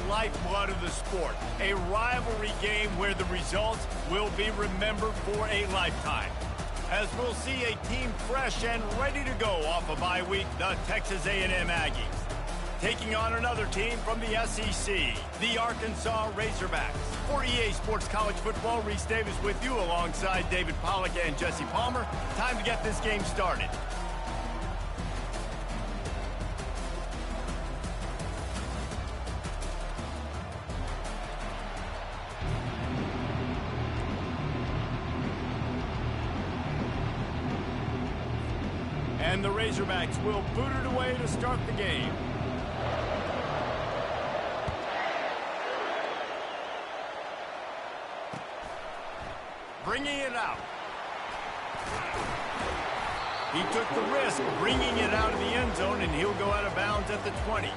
lifeblood of the sport. A rivalry game where the results will be remembered for a lifetime. As we'll see a team fresh and ready to go off a bye week, the Texas A&M Aggies. Taking on another team from the SEC, the Arkansas Razorbacks. For EA Sports College Football, Reese Davis with you alongside David Pollack and Jesse Palmer. Time to get this game started. And the Razorbacks will boot it away to start the game. Bringing it out. He took the risk, bringing it out of the end zone, and he'll go out of bounds at the 20.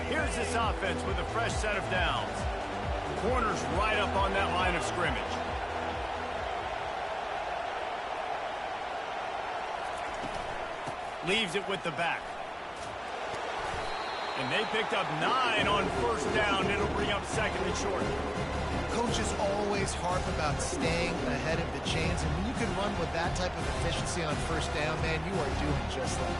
Here's this offense with a fresh set of downs. Corners right up on that line of scrimmage. Leaves it with the back. And they picked up 9 on first down. It'll bring up second and short. Coaches always harp about staying ahead of the chains, and when you can run with that type of efficiency on first down, man, you are doing just that.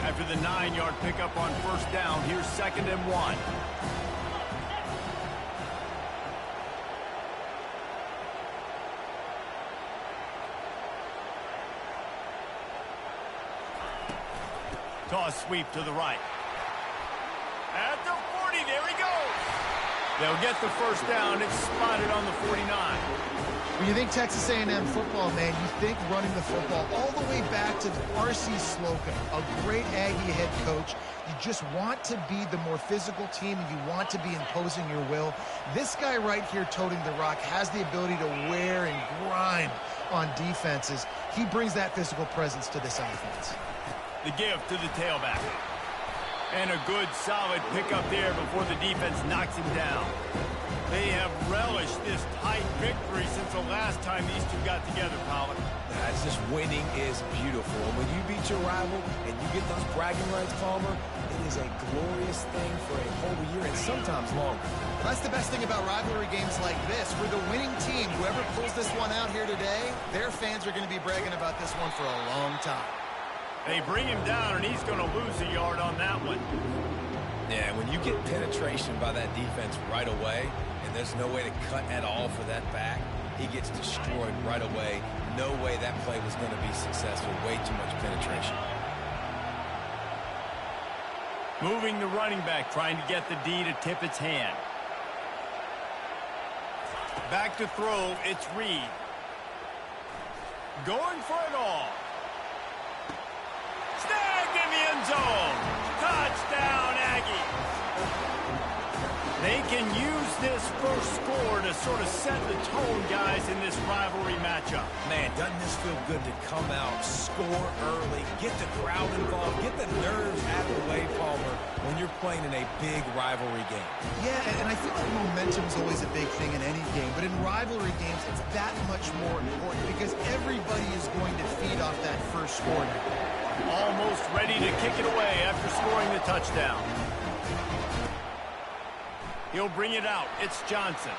After the 9-yard pickup on first down, here's second and 1. Toss sweep to the right. At the 40, there he goes. They'll get the first down. It's spotted on the 49. When you think Texas A&M football, man, you think running the football all the way back to R.C. Slocum, a great Aggie head coach. You just want to be the more physical team, and you want to be imposing your will. This guy right here toting the rock has the ability to wear and grind on defenses. He brings that physical presence to this offense. The give to the tailback. And a good, solid pickup there before the defense knocks him down. They have relished this tight victory since the last time these two got together, Pollard. It's just winning is beautiful. And when you beat your rival and you get those bragging rights, Palmer, it is a glorious thing for a whole year and sometimes longer. That's the best thing about rivalry games like this. For the winning team, whoever pulls this one out here today, their fans are going to be bragging about this one for a long time. They bring him down, and he's going to lose a yard on that one. Yeah, when you get penetration by that defense right away, and there's no way to cut at all for that back, he gets destroyed right away. No way that play was going to be successful. Way too much penetration. Moving the running back, trying to get the D to tip its hand. Back to throw, it's Reed. Going for it all. Snagged in the end zone. Touchdown, Aggies. They can use this first score to sort of set the tone, guys, in this rivalry matchup. Man, doesn't this feel good to come out, score early, get the crowd involved, get the nerves out of the way, Palmer, when you're playing in a big rivalry game. Yeah, and I feel like momentum is always a big thing in any game, but in rivalry games, it's that much more important because everybody is going to feed off that first score now. Almost ready to kick it away after scoring the touchdown. He'll bring it out. It's Johnson.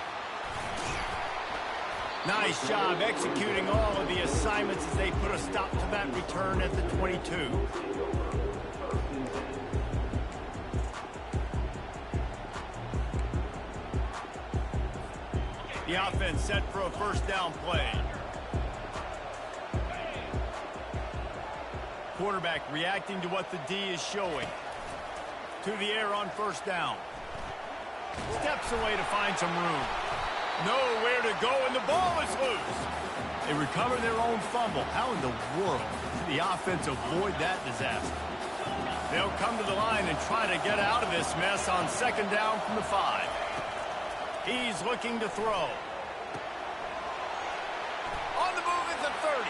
Nice job executing all of the assignments as they put a stop to that return at the 22. The offense set for a first down play. Quarterback reacting to what the D is showing. To the air on first down. Steps away to find some room. Nowhere to go, and the ball is loose. They recover their own fumble. How in the world did the offense avoid that disaster? They'll come to the line and try to get out of this mess on second down from the 5. He's looking to throw. On the move at the 30.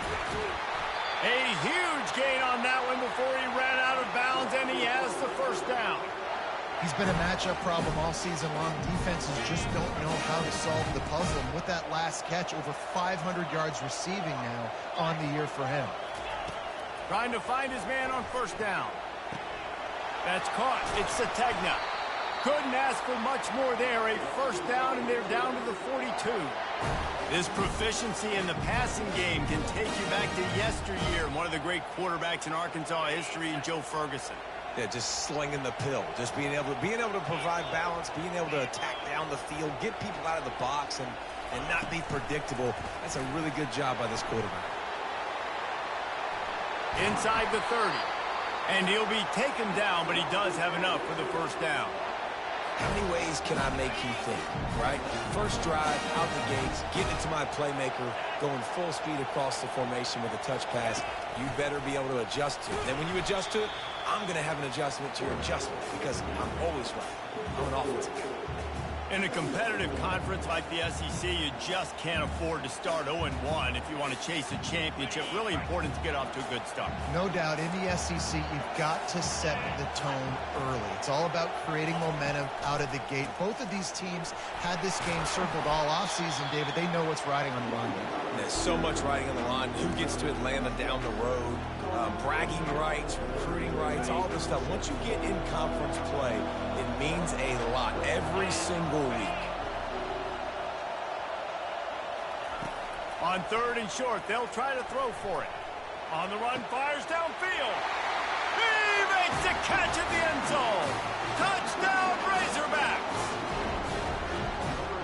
A huge gain on that one before he ran out of bounds, and he has the first down. He's been a matchup problem all season long. Defenses just don't know how to solve the puzzle. And with that last catch, over 500 yards receiving now on the year for him. Trying to find his man on first down. That's caught. It's Sategna. Couldn't ask for much more there. A first down, and they're down to the 42. This proficiency in the passing game can take you back to yesteryear. One of the great quarterbacks in Arkansas history, in Joe Ferguson. Yeah, just slinging the pill, just being able to provide balance, being able to attack down the field, get people out of the box, and not be predictable. That's a really good job by this quarterback. Inside the 30. And he'll be taken down, but he does have enough for the first down. How many ways can I make you think, right? First drive, out the gates, getting it to my playmaker, going full speed across the formation with a touch pass. You better be able to adjust to it. Then when you adjust to it, I'm going to have an adjustment to your adjustment because I'm always right. I'm an offensive guy. In a competitive conference like the SEC, you just can't afford to start 0-1 if you want to chase a championship. Really important to get off to a good start. No doubt, in the SEC, you've got to set the tone early. It's all about creating momentum out of the gate. Both of these teams had this game circled all offseason, David. They know what's riding on the line. There's so much riding on the line. Who gets to Atlanta down the road? Bragging rights, recruiting rights, all this stuff. Once you get in conference play, it means a lot every single week. On third and short, they'll try to throw for it. On the run, fires downfield. He makes the catch at the end zone. Touchdown, Razorbacks.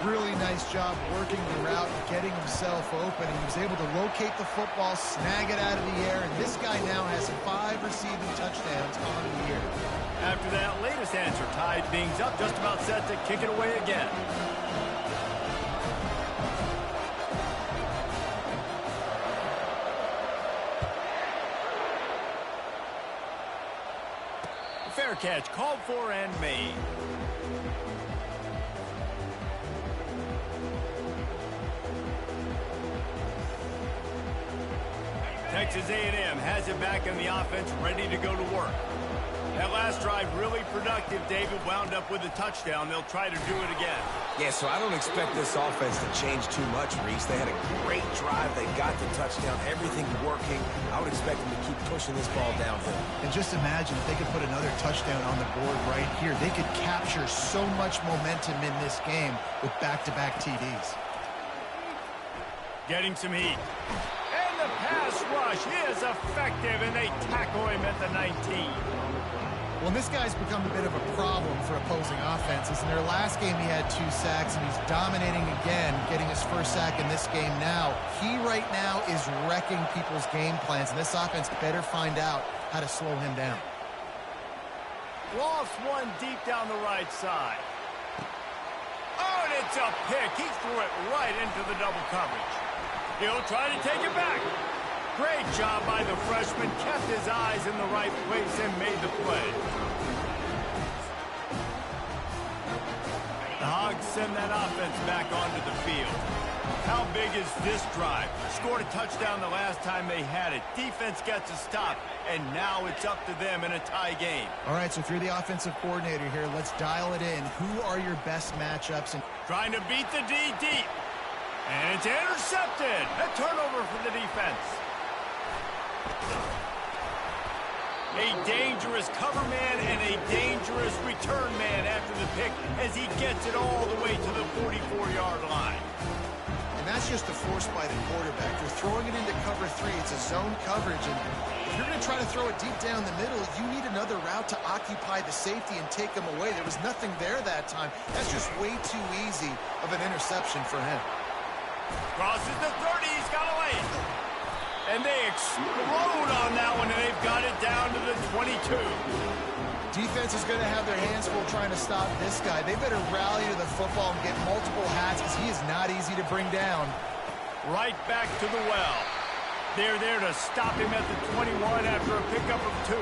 Really nice job working the route and getting himself open. He was able to locate the football, snag it out of the air, and this guy now has 5 receiving touchdowns on the year. After that latest answer, tied things up, just about set to kick it away again. Fair catch, called for and made. Texas A&M has it back in the offense, ready to go to work. That last drive really productive. David wound up with a touchdown. They'll try to do it again. Yeah, so I don't expect this offense to change too much, Reese. They had a great drive. They got the touchdown. Everything's working. I would expect them to keep pushing this ball downhill. And just imagine if they could put another touchdown on the board right here. They could capture so much momentum in this game with back-to-back TDs. Getting some heat. And the pass rush is effective, and they tackle him at the 19. Well, this guy's become a bit of a problem for opposing offenses. In their last game, he had 2 sacks, and he's dominating again, getting his first sack in this game now. He right now is wrecking people's game plans, and this offense better find out how to slow him down. Lost one deep down the right side. Oh, and it's a pick. He threw it right into the double coverage. He'll try to take it back. Great job by the freshman. Kept his eyes in the right place and made the play. The Hogs send that offense back onto the field. How big is this drive? Scored a touchdown the last time they had it. Defense gets a stop, and now it's up to them in a tie game. All right, so if you're the offensive coordinator here, let's dial it in. Who are your best matchups? And trying to beat the D deep. And it's intercepted. A turnover for the defense. A dangerous cover man and a dangerous return man after the pick as he gets it all the way to the 44-yard line. And that's just a force by the quarterback. You're throwing it into cover 3. It's a zone coverage. And if you're going to try to throw it deep down the middle, you need another route to occupy the safety and take him away. There was nothing there that time. That's just way too easy of an interception for him. Crosses the 30. He's got a lane. And they explode on that one, and they've got it down to the 22. Defense is going to have their hands full trying to stop this guy. They better rally to the football and get multiple hats because he is not easy to bring down. Right back to the well. They're there to stop him at the 21 after a pickup of 2.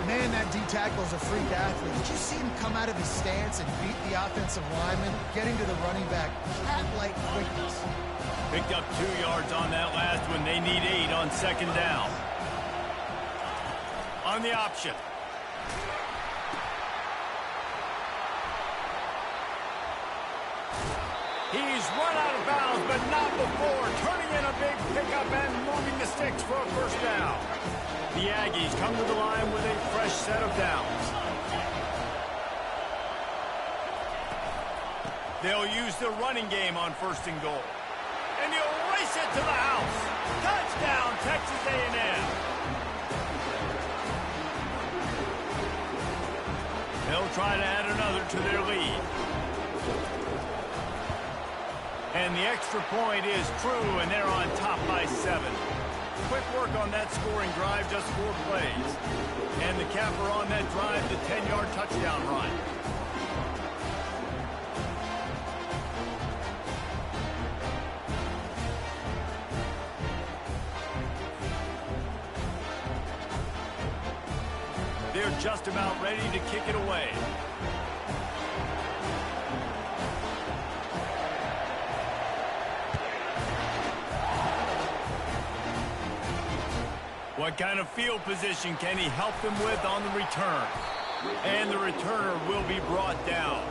Man, that D tackle is a freak athlete. Did you see him come out of his stance and beat the offensive lineman, getting to the running back? Cat-like quickness. Picked up 2 yards on that last one. They need 8 on second down. On the option. He's run out of bounds, but not before. Turning in a big pickup and moving the sticks for a first down. The Aggies come to the line with a fresh set of downs. They'll use the running game on 1st and goal. And he'll race it to the house. Touchdown, Texas A&M. They'll try to add another to their lead. And the extra point is true, and they're on top by 7. Quick work on that scoring drive, just 4 plays. And the capper on that drive, the 10-yard touchdown run. They're just about ready to kick it away. What kind of field position can he help them with on the return? And the returner will be brought down.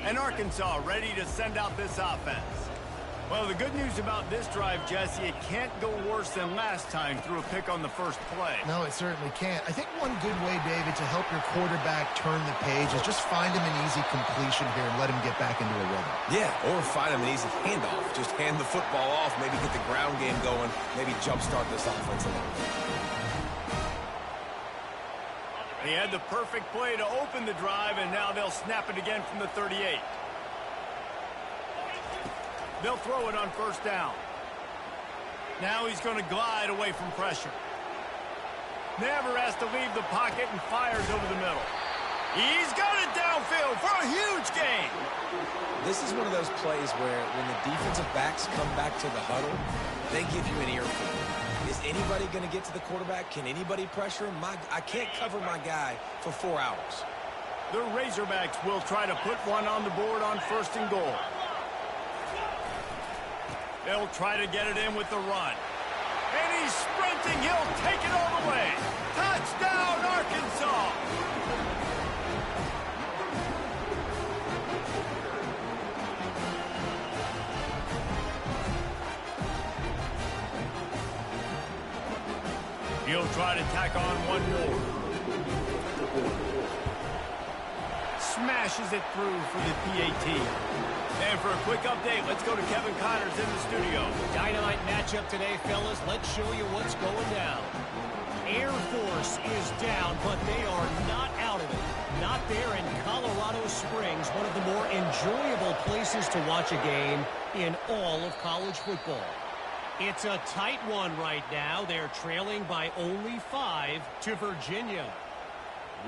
And Arkansas ready to send out this offense. Well, the good news about this drive, Jesse, it can't go worse than last time through a pick on the first play. No, it certainly can't. I think one good way, David, to help your quarterback turn the page is just find him an easy completion here and let him get back into a rhythm. Yeah, or find him an easy handoff. Just hand the football off, maybe get the ground game going, maybe jumpstart this offense a little bit. He had the perfect play to open the drive, and now they'll snap it again from the 38. They'll throw it on 1st down. Now he's going to glide away from pressure. Never has to leave the pocket and fires over the middle. He's got it downfield for a huge gain. This is one of those plays where when the defensive backs come back to the huddle, they give you an earful. Is anybody going to get to the quarterback? Can anybody pressure him? I can't cover my guy for 4 hours. The Razorbacks will try to put one on the board on 1st and goal. They'll try to get it in with the run. And he's sprinting. He'll take it all the way. Touchdown, Arkansas! He'll try to tack on one more. Smashes it through for the PAT. And for a quick update, let's go to Kevin Connors in the studio. Dynamite matchup today, fellas. Let's show you what's going down. Air Force is down, but they are not out of it. Not there in Colorado Springs, one of the more enjoyable places to watch a game in all of college football. It's a tight one right now. They're trailing by only 5 to Virginia.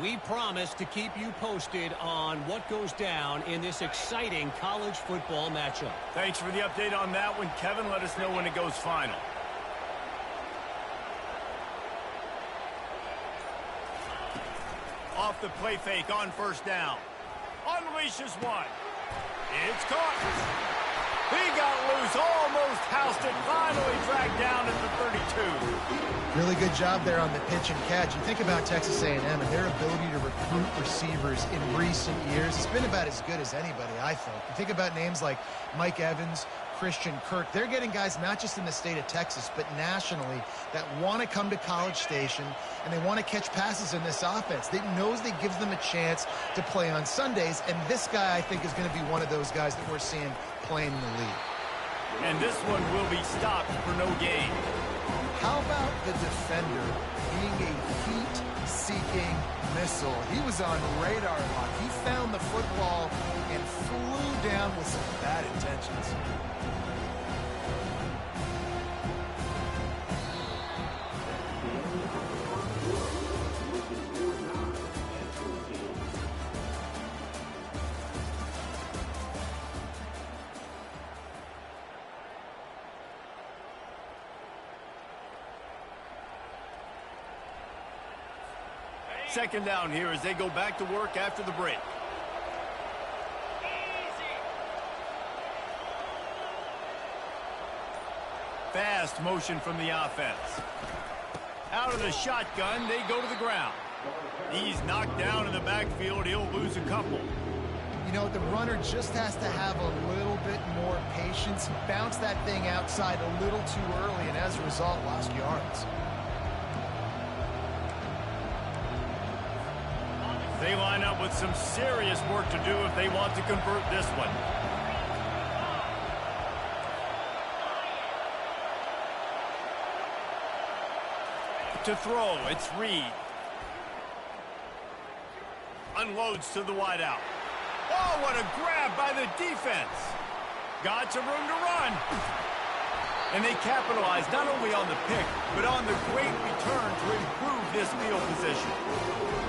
We promise to keep you posted on what goes down in this exciting college football matchup. Thanks for the update on that one, Kevin. Let us know when it goes final. Off the play fake on 1st down. Unleashes one. It's caught. He got loose, almost housed it, finally dragged down at the 32. Really good job there on the pitch and catch. You think about Texas A&M and their ability to recruit receivers in recent years. It's been about as good as anybody, I think. You think about names like Mike Evans, Christian Kirk. They're getting guys not just in the state of Texas, but nationally that want to come to College Station and they want to catch passes in this offense. They knows they gives them a chance to play on Sundays, and this guy, I think, is going to be one of those guys that we're seeing playing in the league. And this one will be stopped for no gain. How about the defender being a heat-seeking missile? He was on radar lock. He found the football and flew down with some bad intentions. second down here as they go back to work after the break. Fast motion from the offense. Out of the shotgun, they go to the ground. He's knocked down in the backfield. He'll lose a couple. You know, the runner just has to have a little bit more patience. He bounced that thing outside a little too early, and as a result, lost yards. They line up with some serious work to do if they want to convert this one. To throw, it's Reed. Unloads to the wideout. Oh, what a grab by the defense. Got some room to run. And they capitalize not only on the pick, but on the great return to improve this field position.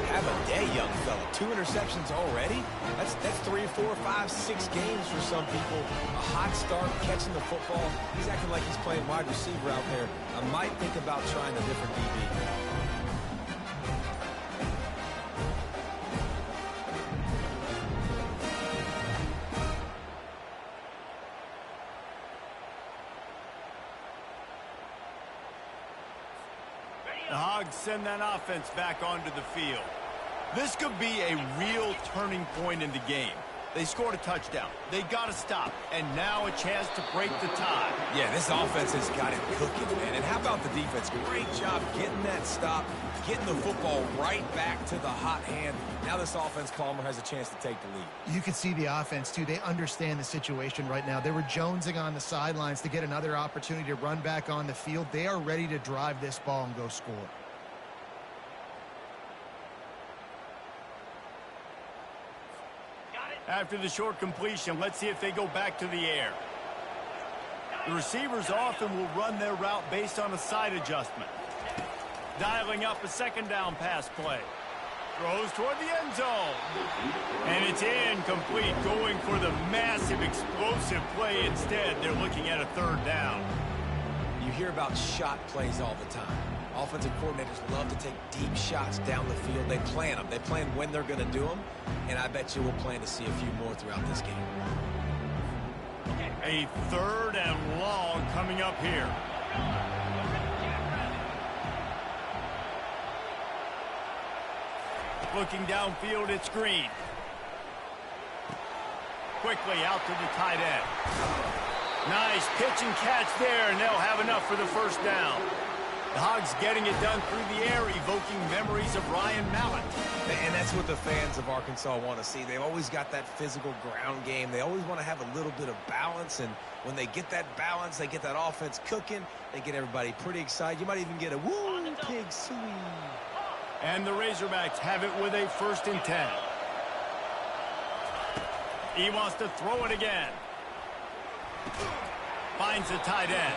Have a day, young fella. 2 interceptions already? That's 3, 4, 5, 6 games for some people. A hot start, catching the football. He's acting like he's playing wide receiver out there. I might think about trying a different DB. The Hogs send that offense back onto the field. This could be a real turning point in the game. They scored a touchdown. They got to stop. And now a chance to break the tie. Yeah, this offense has got it cooking, man. And how about the defense? Great job getting that stop, getting the football right back to the hot hand. Now this offense, Palmer, has a chance to take the lead. You can see the offense, too. They understand the situation right now. They were jonesing on the sidelines to get another opportunity to run back on the field. They are ready to drive this ball and go score. After the short completion, let's see if they go back to the air. The receivers often will run their route based on a side adjustment. Dialing up a second down pass play. Throws toward the end zone. And it's incomplete, going for the massive explosive play instead. They're looking at a third down. You hear about shot plays all the time. Offensive coordinators love to take deep shots down the field. They plan them. They plan when they're going to do them. And I bet you we'll plan to see a few more throughout this game. A third and long coming up here. Looking downfield, it's Green. Quickly out to the tight end. Nice pitch and catch there, and they'll have enough for the first down. The Hogs getting it done through the air, evoking memories of Ryan Mallett. And that's what the fans of Arkansas want to see. They've always got that physical ground game. They always want to have a little bit of balance, and when they get that balance, they get that offense cooking, they get everybody pretty excited. You might even get a woo, pig suey. And the Razorbacks have it with a 1st and 10. He wants to throw it again. Finds the tight end.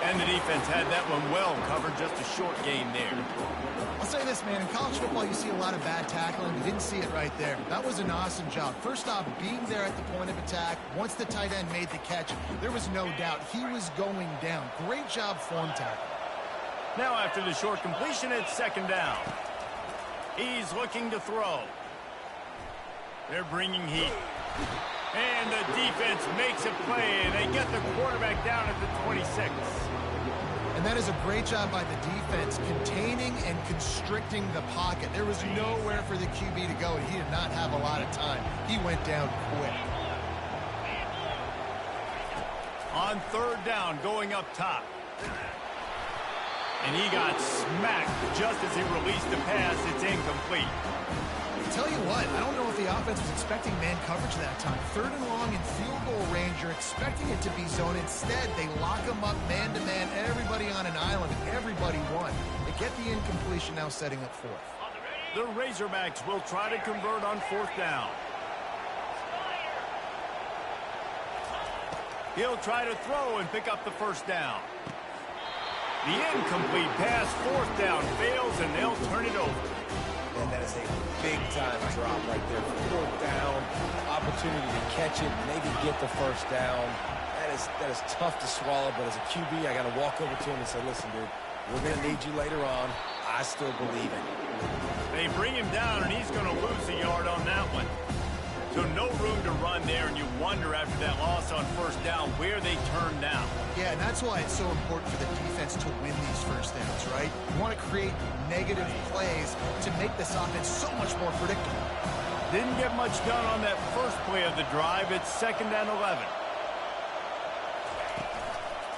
And the defense had that one well covered, just a short gain there. I'll say this, man. In college football, you see a lot of bad tackling. You didn't see it right there. That was an awesome job. First off, being there at the point of attack. Once the tight end made the catch, there was no doubt he was going down. Great job form tackle. Now after the short completion, it's second down. He's looking to throw. They're bringing heat. And the defense makes a play, and they get the quarterback down at the 26. And that is a great job by the defense, containing and constricting the pocket. There was nowhere for the QB to go, and he did not have a lot of time. He went down quick. On third down, going up top. And he got smacked just as he released the pass. It's incomplete. Tell you what, I don't know if the offense was expecting man coverage that time. Third and long in field goal range, you're expecting it to be zone. Instead, they lock them up man-to-man, everybody on an island, and everybody won. They get the incompletion, now setting up fourth. The Razorbacks will try to convert on 4th down. He'll try to throw and pick up the first down. The incomplete pass, 4th down, fails, and they'll turn it over. And that is a big-time drop right there. 4th down, opportunity to catch it, maybe get the first down. That is tough to swallow, but as a QB, I got to walk over to him and say, listen, dude, we're going to need you later on. I still believe in you. They bring him down, and he's going to lose a yard on that one. So no room to run there, and you wonder after that loss on first down where they turn now. Yeah, and that's why it's so important for the defense to win these first downs, right? You want to create negative plays to make this offense so much more predictable. Didn't get much done on that first play of the drive. It's 2nd and 11.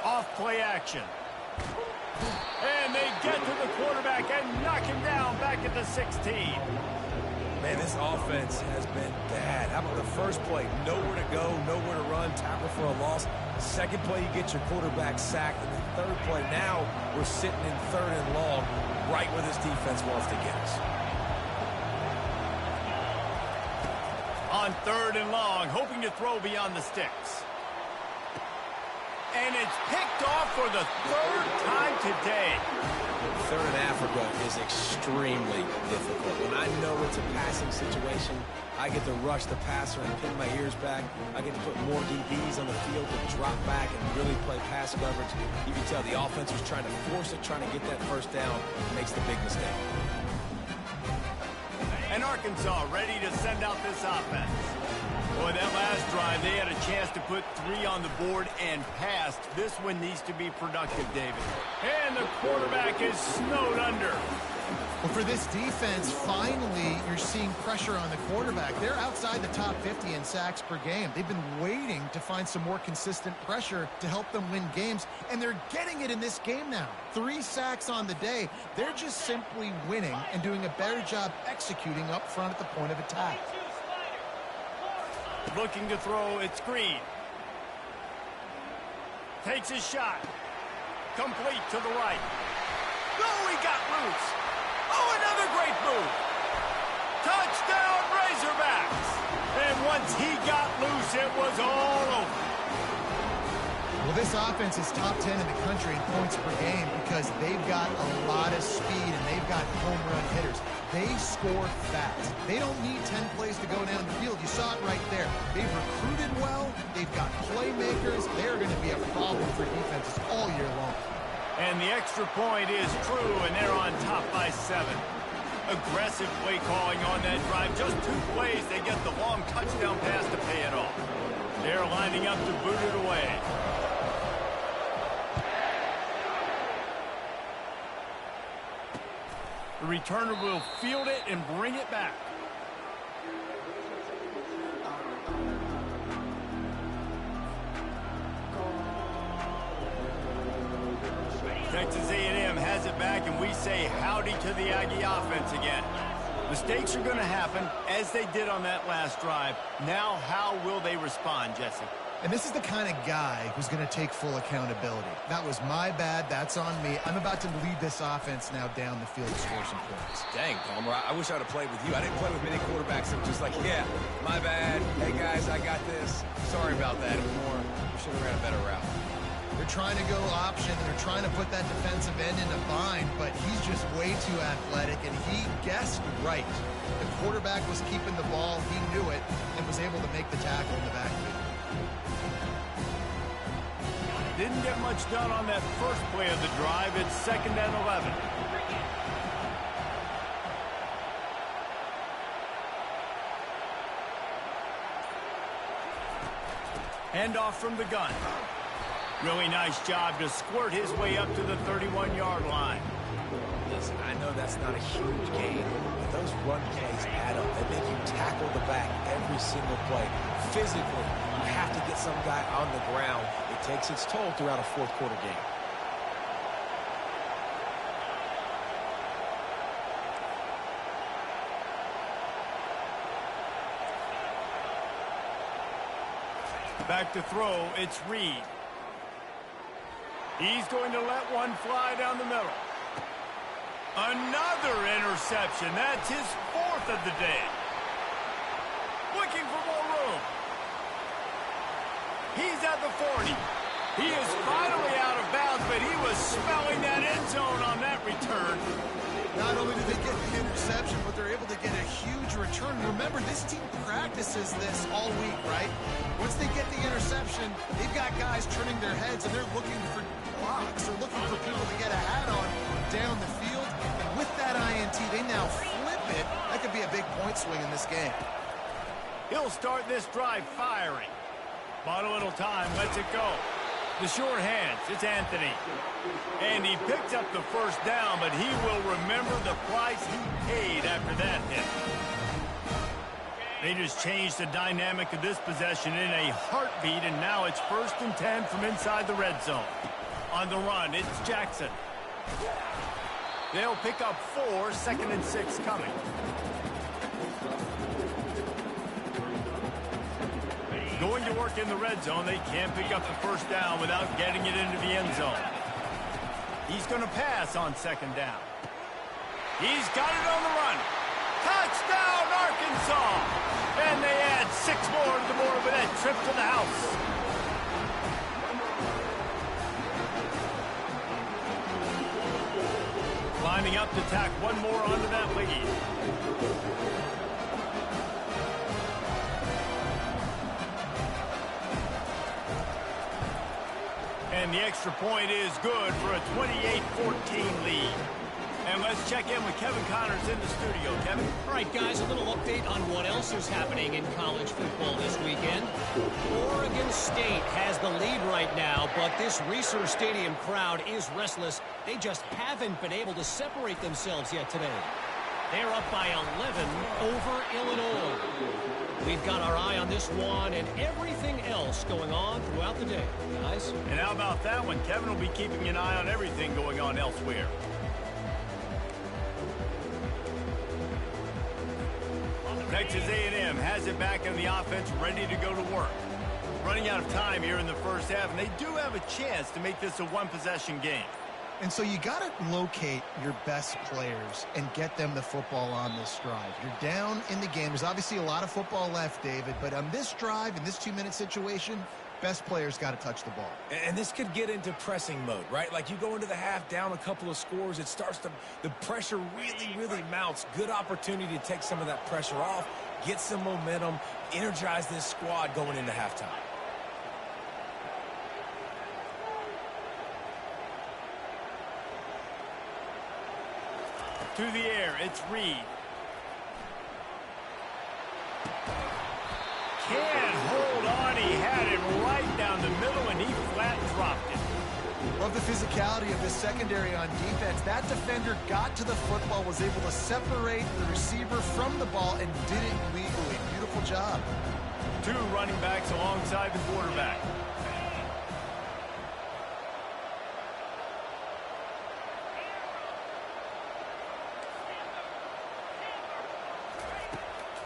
Off play action. And they get to the quarterback and knock him down back at the 16. Man, this offense has been bad. How about the first play? Nowhere to go, nowhere to run, tackle for a loss. Second play, you get your quarterback sacked. And the third play, now we're sitting in 3rd and long, right where this defense wants to get us. On 3rd and long, hoping to throw beyond the sticks. And it's picked off for the 3rd time today. 3rd in Africa is extremely difficult. When I know it's a passing situation, I get to rush the passer and pin my ears back. I get to put more DBs on the field to drop back and really play pass coverage. You can tell the offense was trying to force it, trying to get that first down, makes the big mistake. And Arkansas ready to send out this offense. Boy, that last drive, they had a chance to put 3 on the board and passed. This one needs to be productive, David. And the quarterback is snowed under. Well, for this defense, finally, you're seeing pressure on the quarterback. They're outside the top 50 in sacks per game. They've been waiting to find some more consistent pressure to help them win games, and they're getting it in this game now. 3 sacks on the day. They're just simply winning and doing a better job executing up front at the point of attack. Looking to throw, it's Green. Takes his shot. Complete to the right. Oh, he got loose. Oh, another great move. Touchdown, Razorbacks. And once he got loose, it was all over. Well, this offense is top 10 in the country in points per game because they've got a lot of speed and they've got home run hitters. They score fast. They don't need 10 plays to go down the field. You saw it right there. They've recruited well. They've got playmakers. They're going to be a problem for defenses all year long. And the extra point is true, and they're on top by 7. Aggressive play calling on that drive. Just 2 plays, they get the long touchdown pass to pay it off. They're lining up to boot it away. The returner will field it and bring it back. Texas A&M has it back, and we say howdy to the Aggie offense again. Mistakes are going to happen, as they did on that last drive. Now, how will they respond, Jesse? And this is the kind of guy who's going to take full accountability. That was my bad. That's on me. I'm about to lead this offense now down the field to score some points. Dang, Palmer, I wish I would have played with you. I didn't play with many quarterbacks that were just like, yeah, my bad. Hey, guys, I got this. Sorry about that. It was more, we should have ran a better route. They're trying to go option. They're trying to put that defensive end in a bind, but he's just way too athletic, and he guessed right. The quarterback was keeping the ball. He knew it and was able to make the tackle in the backfield. Didn't get much done on that first play of the drive. It's 2nd and 11. Handoff from the gun. Really nice job to squirt his way up to the 31-yard line. Listen, I know that's not a huge gain, but those run plays add up. They make you tackle the back every single play. Physically, you have to get some guy on the ground. It takes its toll throughout a fourth-quarter game. Back to throw, it's Reed. He's going to let one fly down the middle. Another interception. That's his 4th of the day. Looking for more room. He's at the 40. He is finally out of bounds, but he was smelling that end zone on that return. Not only did they get the interception, but they're able to get a huge return. Remember, this team practices this all week, right? Once they get the interception, they've got guys turning their heads, and they're looking for blocks. They're looking for people to get a hat on down the field. And with that INT, they now flip it, that could be a big point swing in this game. He'll start this drive firing. Bought a little time, lets it go. The short hands, it's Anthony. And he picks up the first down, but he will remember the price he paid after that hit. They just changed the dynamic of this possession in a heartbeat, and now it's 1st and 10 from inside the red zone. On the run, it's Jackson. They'll pick up 4, 2nd and 6 coming. Going to work in the red zone, they can't pick up the first down without getting it into the end zone. He's going to pass on 2nd down. He's got it on the run. Touchdown, Arkansas! And they add 6 more to the board with that trip to the house. Lining up to tack one more onto that lead. And the extra point is good for a 28-14 lead. And let's check in with Kevin Connors in the studio. Kevin? All right, guys, a little update on what else is happening in college football this weekend. Oregon State has the lead right now, but this Reser Stadium crowd is restless. They just haven't been able to separate themselves yet today. They're up by 11 over Illinois. We've got our eye on this one and everything else going on throughout the day, guys. And how about that one? Kevin will be keeping an eye on everything going on elsewhere. Texas A&M has it back in the offense, ready to go to work. Running out of time here in the first half, and they do have a chance to make this a one-possession game. And so you got to locate your best players and get them the football on this drive. You're down in the game. There's obviously a lot of football left, David, but on this drive, in this 2-minute situation, best players got to touch the ball. And this could get into pressing mode, right? Like you go into the half down a couple of scores, it starts to, the pressure really mounts. Good opportunity to take some of that pressure off, get some momentum, energize this squad going into halftime. To the air, it's Reed. Can't hold on. He had it right down the middle, and he flat dropped it. Love the physicality of this secondary on defense. That defender got to the football, was able to separate the receiver from the ball, and did it legally. Beautiful job. 2 running backs alongside the quarterback.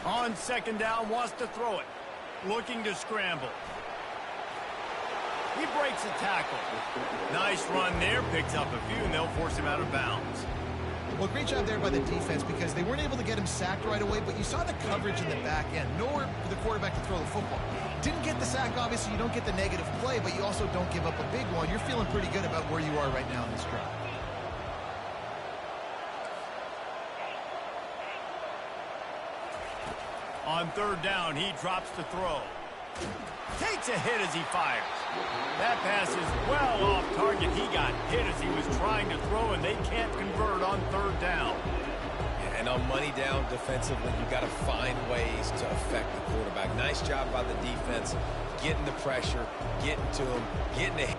On 2nd down, wants to throw it. Looking to scramble. He breaks a tackle. Nice run there, picks up a few, and they'll force him out of bounds. Well, great job there by the defense because they weren't able to get him sacked right away, but you saw the coverage in the back end. Nowhere for the quarterback to throw the football. Didn't get the sack, obviously. You don't get the negative play, but you also don't give up a big one. You're feeling pretty good about where you are right now in this drive. On 3rd down, he drops to throw. Takes a hit as he fires. That pass is well off target. He got hit as he was trying to throw, and they can't convert on 3rd down. And on money down defensively, you got to find ways to affect the quarterback. Nice job by the defense, getting the pressure, getting to him, getting the hit.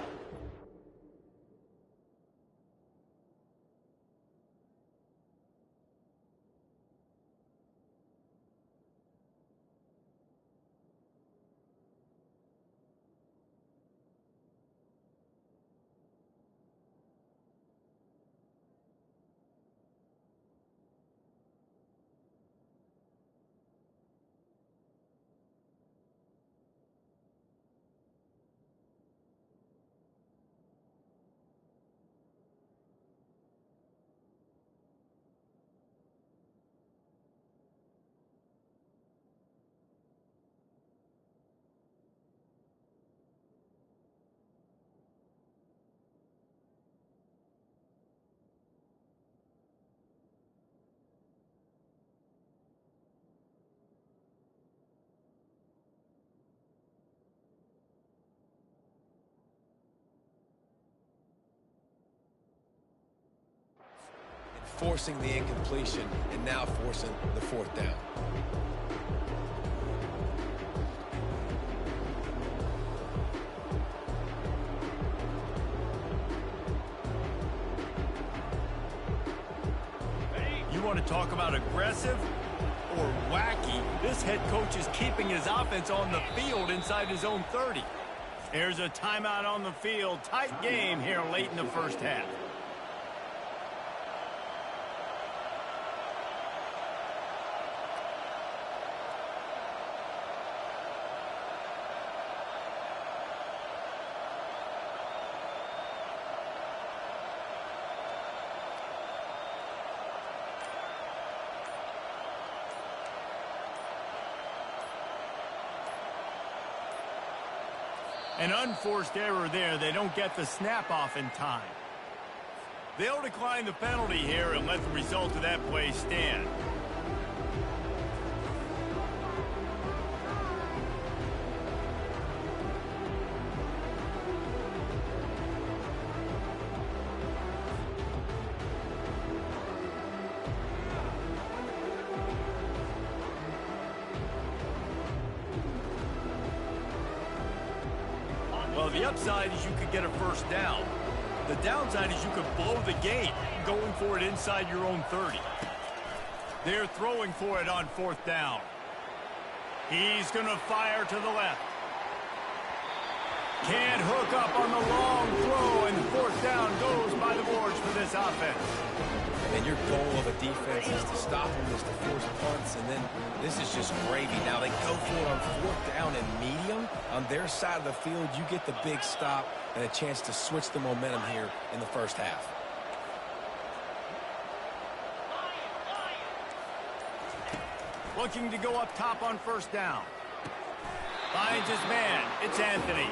forcing the incompletion and now forcing the fourth down. You want to talk about aggressive or wacky? This head coach is keeping his offense on the field inside his own 30. There's a timeout on the field. Tight game here late in the first half. An unforced error there. They don't get the snap off in time. They'll decline the penalty here and let the result of that play stand. Well, the upside is you could get a first down. The downside is you could blow the game going for it inside your own 30. They're throwing for it on fourth down. He's going to fire to the left. Can't hook up on the long throw, and the fourth down goes by the boards for this offense. And your goal of a defense is to stop them, is to force punts, and then this is just gravy. Now they go for it on fourth down and medium. On their side of the field, you get the big stop and a chance to switch the momentum here in the first half. Looking to go up top on first down. Finds his man. It's Anthony.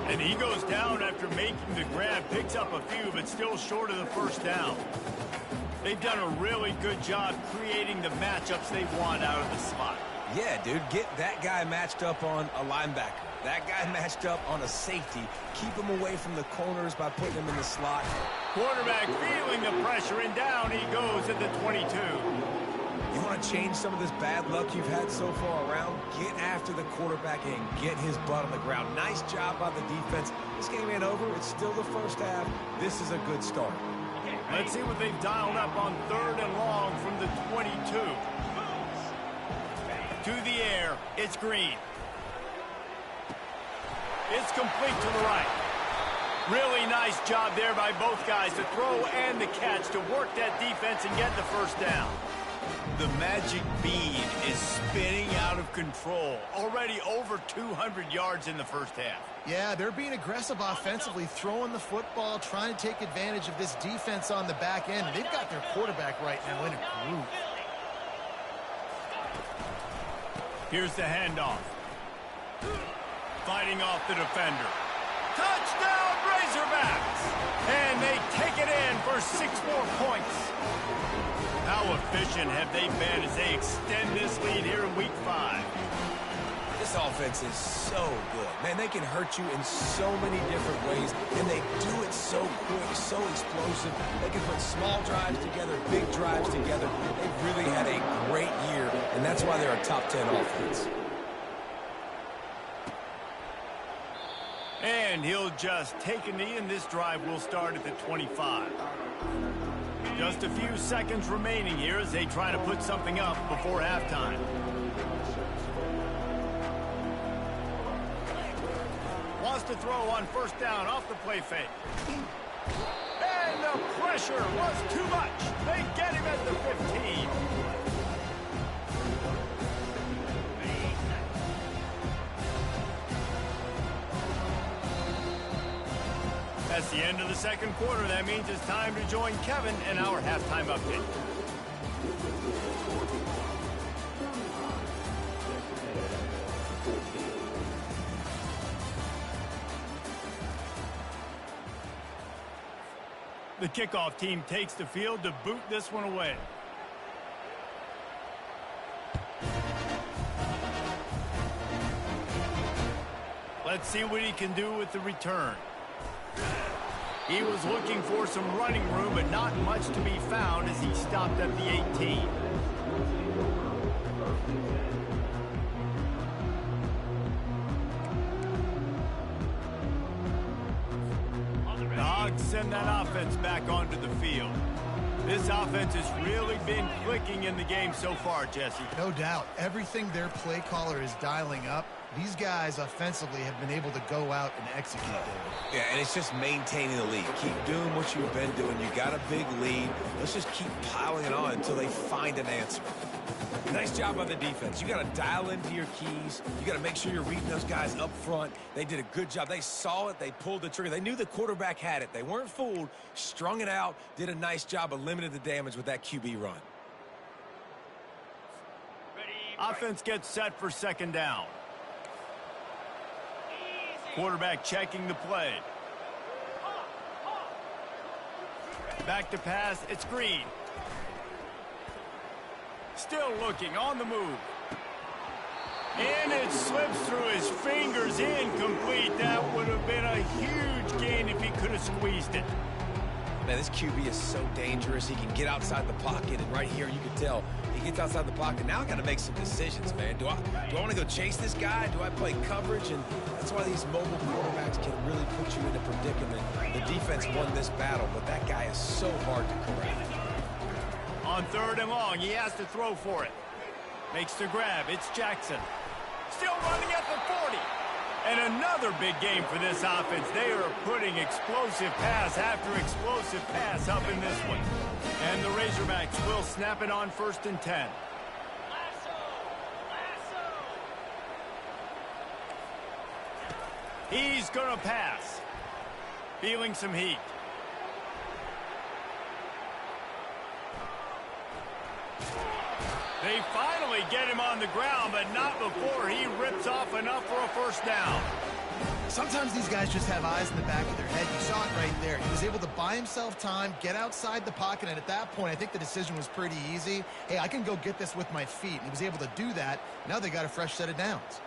And he goes down after making the grab. Picks up a few, but still short of the first down. They've done a really good job creating the matchups they want out of the slot. Yeah, dude, get that guy matched up on a linebacker. That guy matched up on a safety. Keep him away from the corners by putting him in the slot. Quarterback feeling the pressure, and down he goes at the 22. You want to change some of this bad luck you've had so far around? Get after the quarterback and get his butt on the ground. Nice job by the defense. This game ain't over. It's still the first half. This is a good start. Let's see what they've dialed up on third and long from the 22. To the air, it's Green. It's complete to the right. Really nice job there by both guys to throw and the catch to work that defense and get the first down. The magic bean is spinning out of control. Already over 200 yards in the first half. Yeah, they're being aggressive offensively, throwing the football, trying to take advantage of this defense on the back end. They've got their quarterback right now in a groove. Here's the handoff. Fighting off the defender. Touchdown, Razorbacks! And they take it in for 6 more points. How efficient have they been as they extend this lead here in Week 5? This offense is so good. Man, they can hurt you in so many different ways, and they do it so quick, so explosive. They can put small drives together, big drives together. They've really had a great year, and that's why they're a top 10 offense. And he'll just take a knee, and this drive will start at the 25. Just a few seconds remaining here as they try to put something up before halftime. Wants to throw on first down off the play fake. And the pressure was too much. They get him at the 15. That's the end of the second quarter. That means it's time to join Kevin in our halftime update. The kickoff team takes the field to boot this one away. Let's see what he can do with the return. He was looking for some running room, but not much to be found as he stopped at the 18. The Hogs send that offense back onto the field. This offense has really been clicking in the game so far, Jesse. No doubt. Everything their play caller is dialing up, these guys offensively have been able to go out and execute, David. Yeah, and it's just maintaining the lead. Keep doing what you've been doing. You got a big lead. Let's just keep piling it on until they find an answer. Nice job by the defense. You got to dial into your keys. You got to make sure you're reading those guys up front. They did a good job. They saw it. They pulled the trigger. They knew the quarterback had it. They weren't fooled. Strung it out. Did a nice job of limiting the damage with that QB run. Offense gets set for second down. Quarterback checking the play. Back to pass. It's Green. Still looking, on the move. And it slips through his fingers, incomplete. That would have been a huge gain if he could have squeezed it. Man, this QB is so dangerous. He can get outside the pocket, and right here you can tell he gets outside the pocket. Now I got to make some decisions, man. Do I want to go chase this guy? Do I play coverage? And that's why these mobile quarterbacks can really put you in a predicament. The defense won this battle, but that guy is so hard to corral. On third and long, he has to throw for it. Makes the grab. It's Jackson. Still running at the 40. And another big game for this offense. They are putting explosive pass after explosive pass up in this one. And the Razorbacks will snap it on 1st and 10. He's going to pass. Feeling some heat. They finally get him on the ground, but not before he rips off enough for a first down. Sometimes these guys just have eyes in the back of their head. You saw it right there. He was able to buy himself time, get outside the pocket, and at that point, I think the decision was pretty easy. Hey, I can go get this with my feet. And he was able to do that. Now they got a fresh set of downs.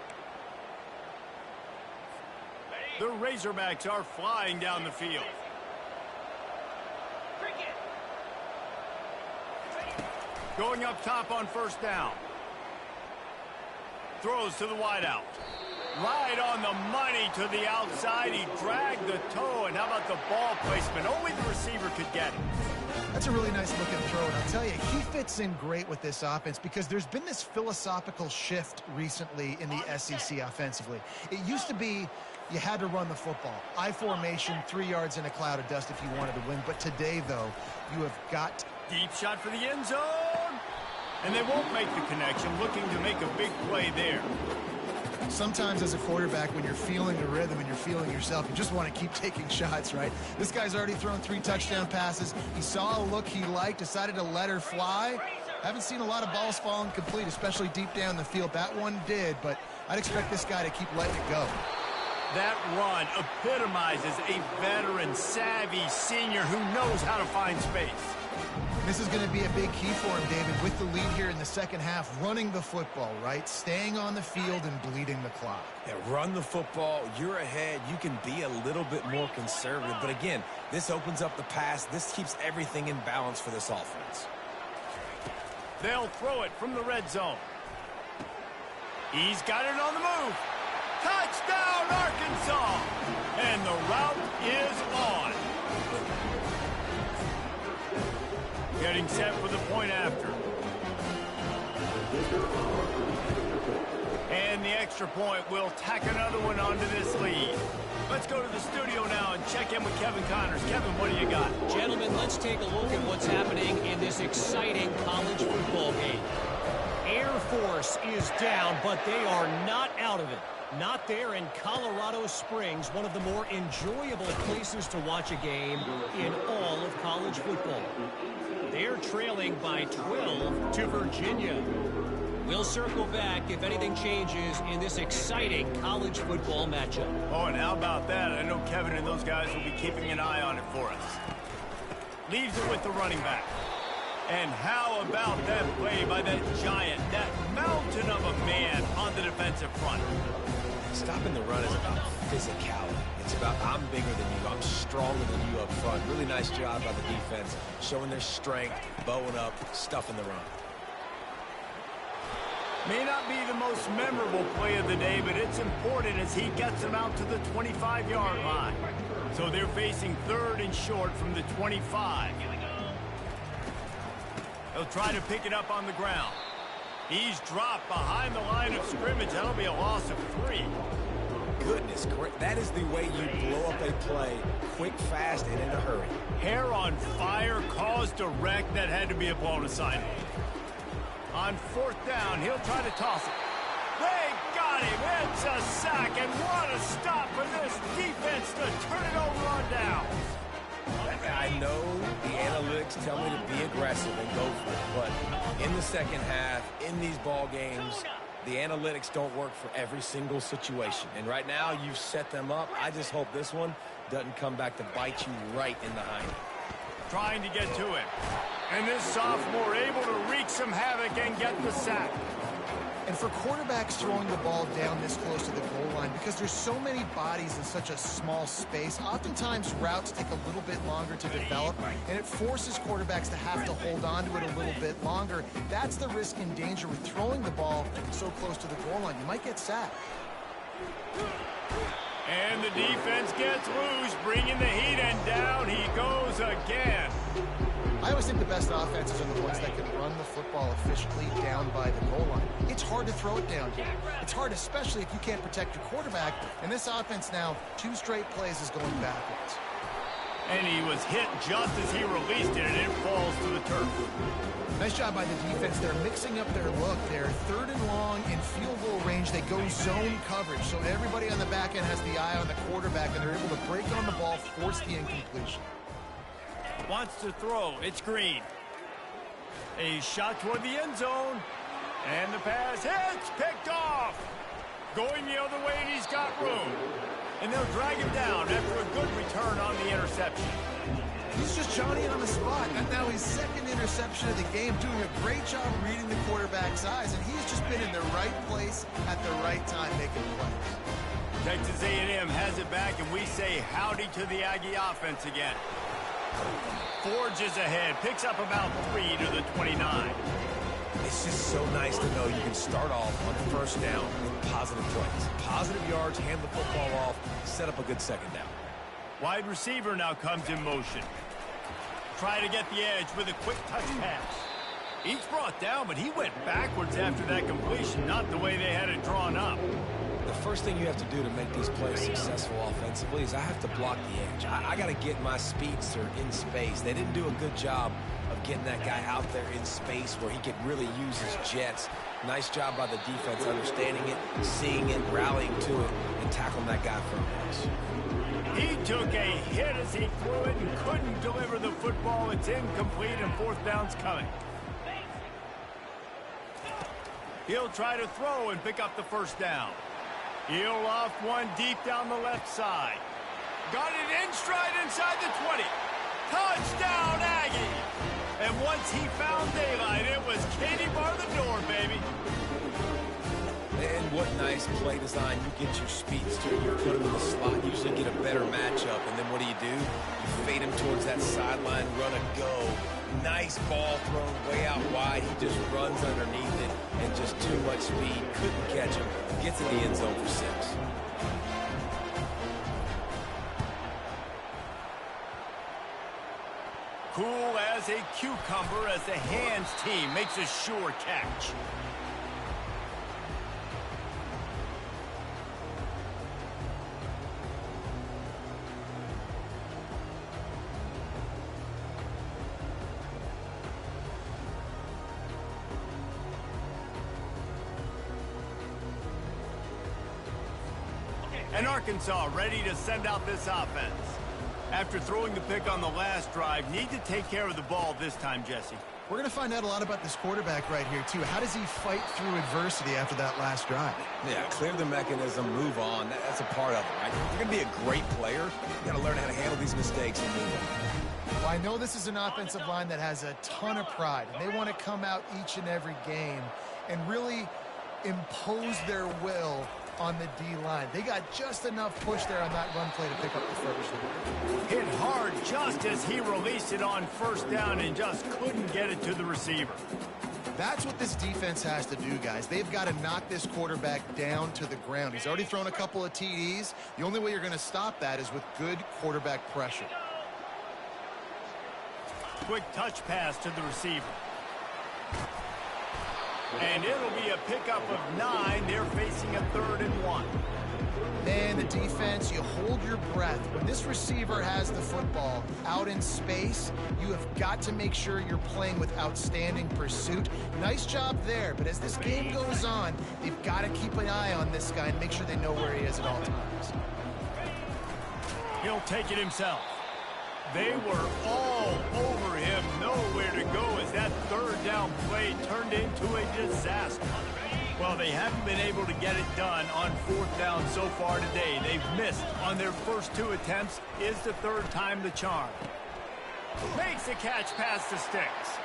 The Razorbacks are flying down the field. Going up top on first down. Throws to the wideout. Right on the money to the outside. He dragged the toe, and how about the ball placement? Only the receiver could get it. That's a really nice looking throw, and I'll tell you, he fits in great with this offense because there's been this philosophical shift recently in the SEC offensively. It used to be you had to run the football. I formation, 3 yards in a cloud of dust if you wanted to win. But today, though, you have got... Deep shot for the end zone. And they won't make the connection, looking to make a big play there. Sometimes as a quarterback, when you're feeling the rhythm and you're feeling yourself, you just want to keep taking shots, right? This guy's already thrown 3 touchdown passes. He saw a look he liked, decided to let her fly. Haven't seen a lot of balls falling complete, especially deep down the field. That one did, but I'd expect this guy to keep letting it go. That run epitomizes a veteran, savvy senior who knows how to find space. This is going to be a big key for him, David, with the lead here in the second half, running the football, right? Staying on the field and bleeding the clock. Yeah, run the football. You're ahead. You can be a little bit more conservative. But again, this opens up the pass. This keeps everything in balance for this offense. They'll throw it from the red zone. He's got it on the move. Touchdown, Arkansas! And the route is on. Getting set for the point after. And the extra point will tack another one onto this lead. Let's go to the studio now and check in with Kevin Connors. Kevin, what do you got? Gentlemen, let's take a look at what's happening in this exciting college football game. Air Force is down, but they are not out of it. Not there in Colorado Springs, one of the more enjoyable places to watch a game in all of college football. They're trailing by 12 to Virginia. We'll circle back if anything changes in this exciting college football matchup. Oh, and how about that? I know Kevin and those guys will be keeping an eye on it for us. Leaves it with the running back. And how about that play by that giant, that mountain of a man on the defensive front? Stopping the run is about physicality. It's about I'm bigger than you, I'm stronger than you up front. Really nice job by the defense, showing their strength, bowing up, stuffing the run. May not be the most memorable play of the day, but it's important as he gets them out to the 25-yard line. So they're facing 3rd and short from the 25. He'll try to pick it up on the ground. He's dropped behind the line of scrimmage. That'll be a loss of 3. Goodness, that is the way you blow up a play, quick, fast, and in a hurry. Hair on fire, caused a wreck. That had to be a blown assignment. On 4th down, he'll try to toss it. They got him. It's a sack, and what a stop for this defense to turn it over on downs. I know the analytics tell me to be aggressive and go for it, but in the second half, in these ball games, the analytics don't work for every single situation. And right now, you've set them up. I just hope this one doesn't come back to bite you right in the hind. Trying to get to it. And this sophomore able to wreak some havoc and get the sack. And for quarterbacks throwing the ball down this close to the goal line, because there's so many bodies in such a small space, oftentimes routes take a little bit longer to develop, and it forces quarterbacks to have to hold on to it a little bit longer. That's the risk and danger with throwing the ball so close to the goal line. You might get sacked. And the defense gets loose, bringing the heat, and down he goes again. I always think the best offenses are the ones that can run the football efficiently down by the goal line. It's hard to throw it down here. It's hard, especially if you can't protect your quarterback. And this offense now, 2 straight plays is going backwards. And he was hit just as he released it, and it falls to the turf. Nice job by the defense. They're mixing up their look. They're 3rd and long in field goal range. They go zone coverage. So everybody on the back end has the eye on the quarterback, and they're able to break on the ball, force the incompletion. Wants to throw. It's Green. A shot toward the end zone. And the pass hits. Picked off. Going the other way, and he's got room. And they'll drag him down after a good return on the interception. He's just Johnny on the spot. And now his 2nd interception of the game, doing a great job reading the quarterback's eyes. And he's just been in the right place at the right time making plays. Texas A&M has it back, and we say howdy to the Aggie offense again. Forges ahead, picks up about 3 to the 29. It's just so nice to know you can start off on the 1st down with positive plays. Positive yards, hand the football off, set up a good 2nd down. Wide receiver now comes in motion. Try to get the edge with a quick touch pass. He's brought down, but he went backwards after that completion, not the way they had it drawn up. The first thing you have to do to make these plays successful offensively is I have to block the edge. I got to get my speedster in space. They didn't do a good job of getting that guy out there in space where he could really use his jets. Nice job by the defense understanding it, seeing it, rallying to it, and tackling that guy for a pass. He took a hit as he threw it and couldn't deliver the football. It's incomplete, and 4th down's coming. He'll try to throw and pick up the 1st down. He'll loft one deep down the left side. Got it in stride inside the 20. Touchdown, Aggie! And once he found daylight, it was Katie bar the door, baby. And what nice play design. You get your speedster, you put him in the slot, usually get a better matchup. And then what do? You fade him towards that sideline, run a go. Nice ball thrown way out wide. He just runs underneath it and just too much speed. Couldn't catch him. Gets in the end zone for 6. Cool as a cucumber as the hands team makes a sure catch. And Arkansas ready to send out this offense. After throwing the pick on the last drive, need to take care of the ball this time, Jesse. We're going to find out a lot about this quarterback right here, too. How does he fight through adversity after that last drive? Yeah, clear the mechanism, move on. That's a part of it, right? If you're going to be a great player, you got to learn how to handle these mistakes and move on. Well, I know this is an offensive line that has a ton of pride, and they want to come out each and every game and really impose their will on the D-line. They got just enough push there on that run play to pick up the first. Hit hard just as he released it on first down and just couldn't get it to the receiver. That's what this defense has to do, guys. They've got to knock this quarterback down to the ground. He's already thrown a couple of TDs. The only way you're going to stop that is with good quarterback pressure. Quick touch pass to the receiver. And it'll be a pickup of 9. They're facing a 3rd and 1. Man, the defense, you hold your breath. When this receiver has the football out in space, you have got to make sure you're playing with outstanding pursuit. Nice job there, but as this game goes on, they've got to keep an eye on this guy and make sure they know where he is at all times. He'll take it himself. They were all over him, nowhere to go as that 3rd down play turned into a disaster. Well, they haven't been able to get it done on 4th down so far today. They've missed on their first 2 attempts. Is the 3rd time the charm. Makes the catch past the sticks.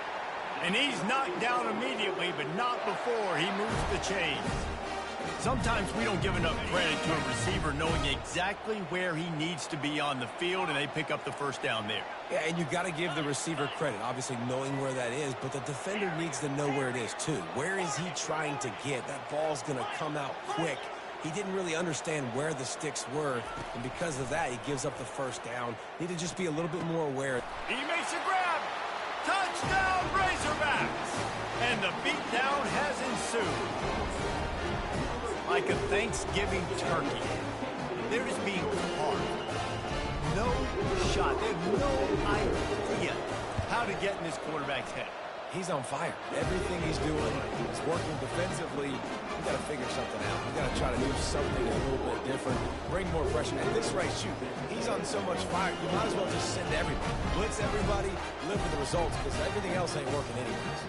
And he's knocked down immediately, but not before he moves the chains. Sometimes we don't give enough credit to a receiver knowing exactly where he needs to be on the field, and they pick up the first down there. Yeah, and you got to give the receiver credit, obviously knowing where that is, but the defender needs to know where it is too. Where is he trying to get? That ball's going to come out quick. He didn't really understand where the sticks were, and because of that, he gives up the first down. Need to just be a little bit more aware. He makes a grab. Touchdown, Razorbacks! And the beatdown has ensued. Like a Thanksgiving turkey. They're just being carved. No shot. They have no idea how to get in this quarterback's head. He's on fire. Everything he's doing is working defensively. You got to figure something out. You got to try to do something a little bit different. Bring more pressure. At this rate, shoot, he's on so much fire, you might as well just send everybody. Blitz everybody, live with the results, because everything else ain't working anyways.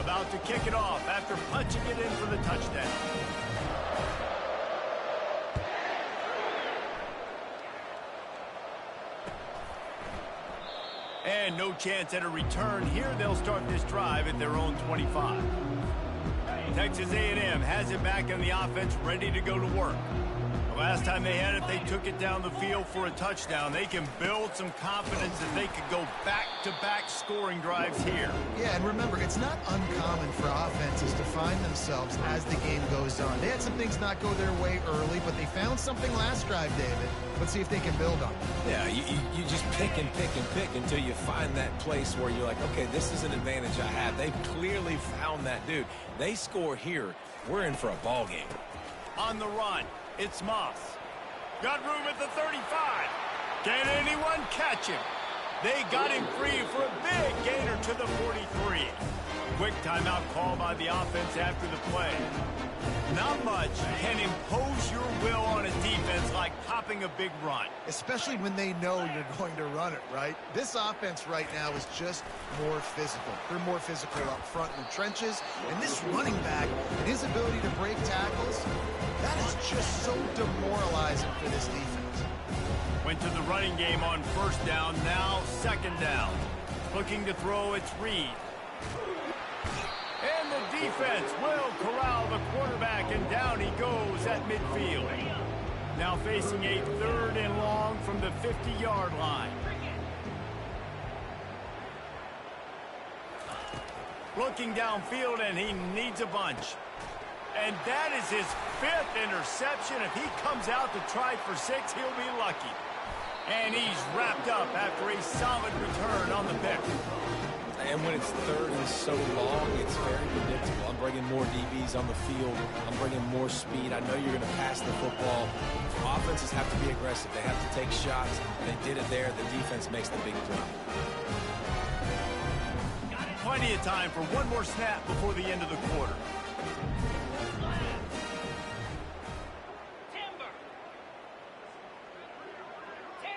About to kick it off after punching it in for the touchdown. And no chance at a return here. They'll start this drive at their own 25. Texas A&M has it back in the offense, ready to go to work. The last time they had it, they took it down the field for a touchdown. They can build some confidence that they could go back-to-back scoring drives here. Yeah, and remember, it's not uncommon for offenses to find themselves as the game goes on. They had some things not go their way early, but they found something last drive, David. Let's see if they can build on it. Yeah, you just pick and pick and pick until you find that place where you're like, okay, this is an advantage I have. They've clearly found that, dude. They score here. We're in for a ball game. On the run, it's Moss. Got room at the 35. Can anyone catch him? They got him free for a big gainer to the 43. Quick timeout call by the offense after the play. Not much can impose your will on a defense like popping a big run. Especially when they know you're going to run it, right? This offense right now is just more physical. They're more physical up front in the trenches. And this running back and his ability to break tackles, that is just so demoralizing for this defense. Went to the running game on first down, now second down. Looking to throw, it's Reed. And the defense will corral the quarterback, and down he goes at midfield. Now facing a 3rd and long from the 50-yard line. Looking downfield, and he needs a bunch. And that is his 5th interception. If he comes out to try for 6, he'll be lucky. And he's wrapped up after a solid return on the pick. And when it's 3rd and so long, it's very predictable. I'm bringing more DBs on the field. I'm bringing more speed. I know you're going to pass the football. Offenses have to be aggressive. They have to take shots. They did it there. The defense makes the big throw. Plenty of time for one more snap before the end of the quarter.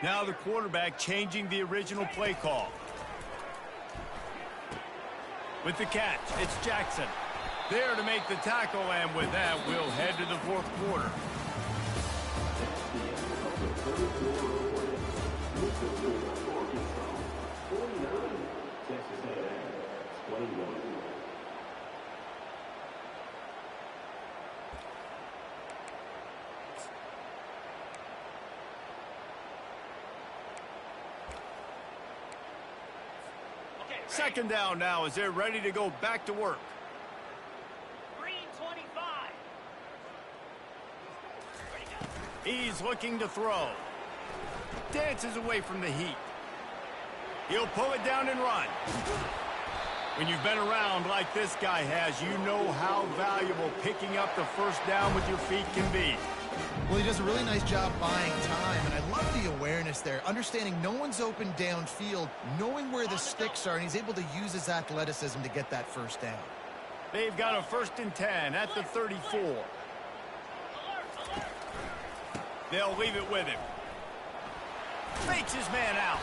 Now the quarterback changing the original play call. With the catch, it's Jackson. There to make the tackle, and with that, we'll head to the 4th quarter. Second down now as they're ready to go back to work. 3:25. He's looking to throw. Dances away from the heat. He'll pull it down and run. When you've been around like this guy has, you know how valuable picking up the first down with your feet can be. Well, he does a really nice job buying time, and I love the awareness there, understanding no one's open downfield, knowing where the sticks are, and he's able to use his athleticism to get that first down. They've got a 1st and 10 at the 34. They'll leave it with him. Fakes his man out.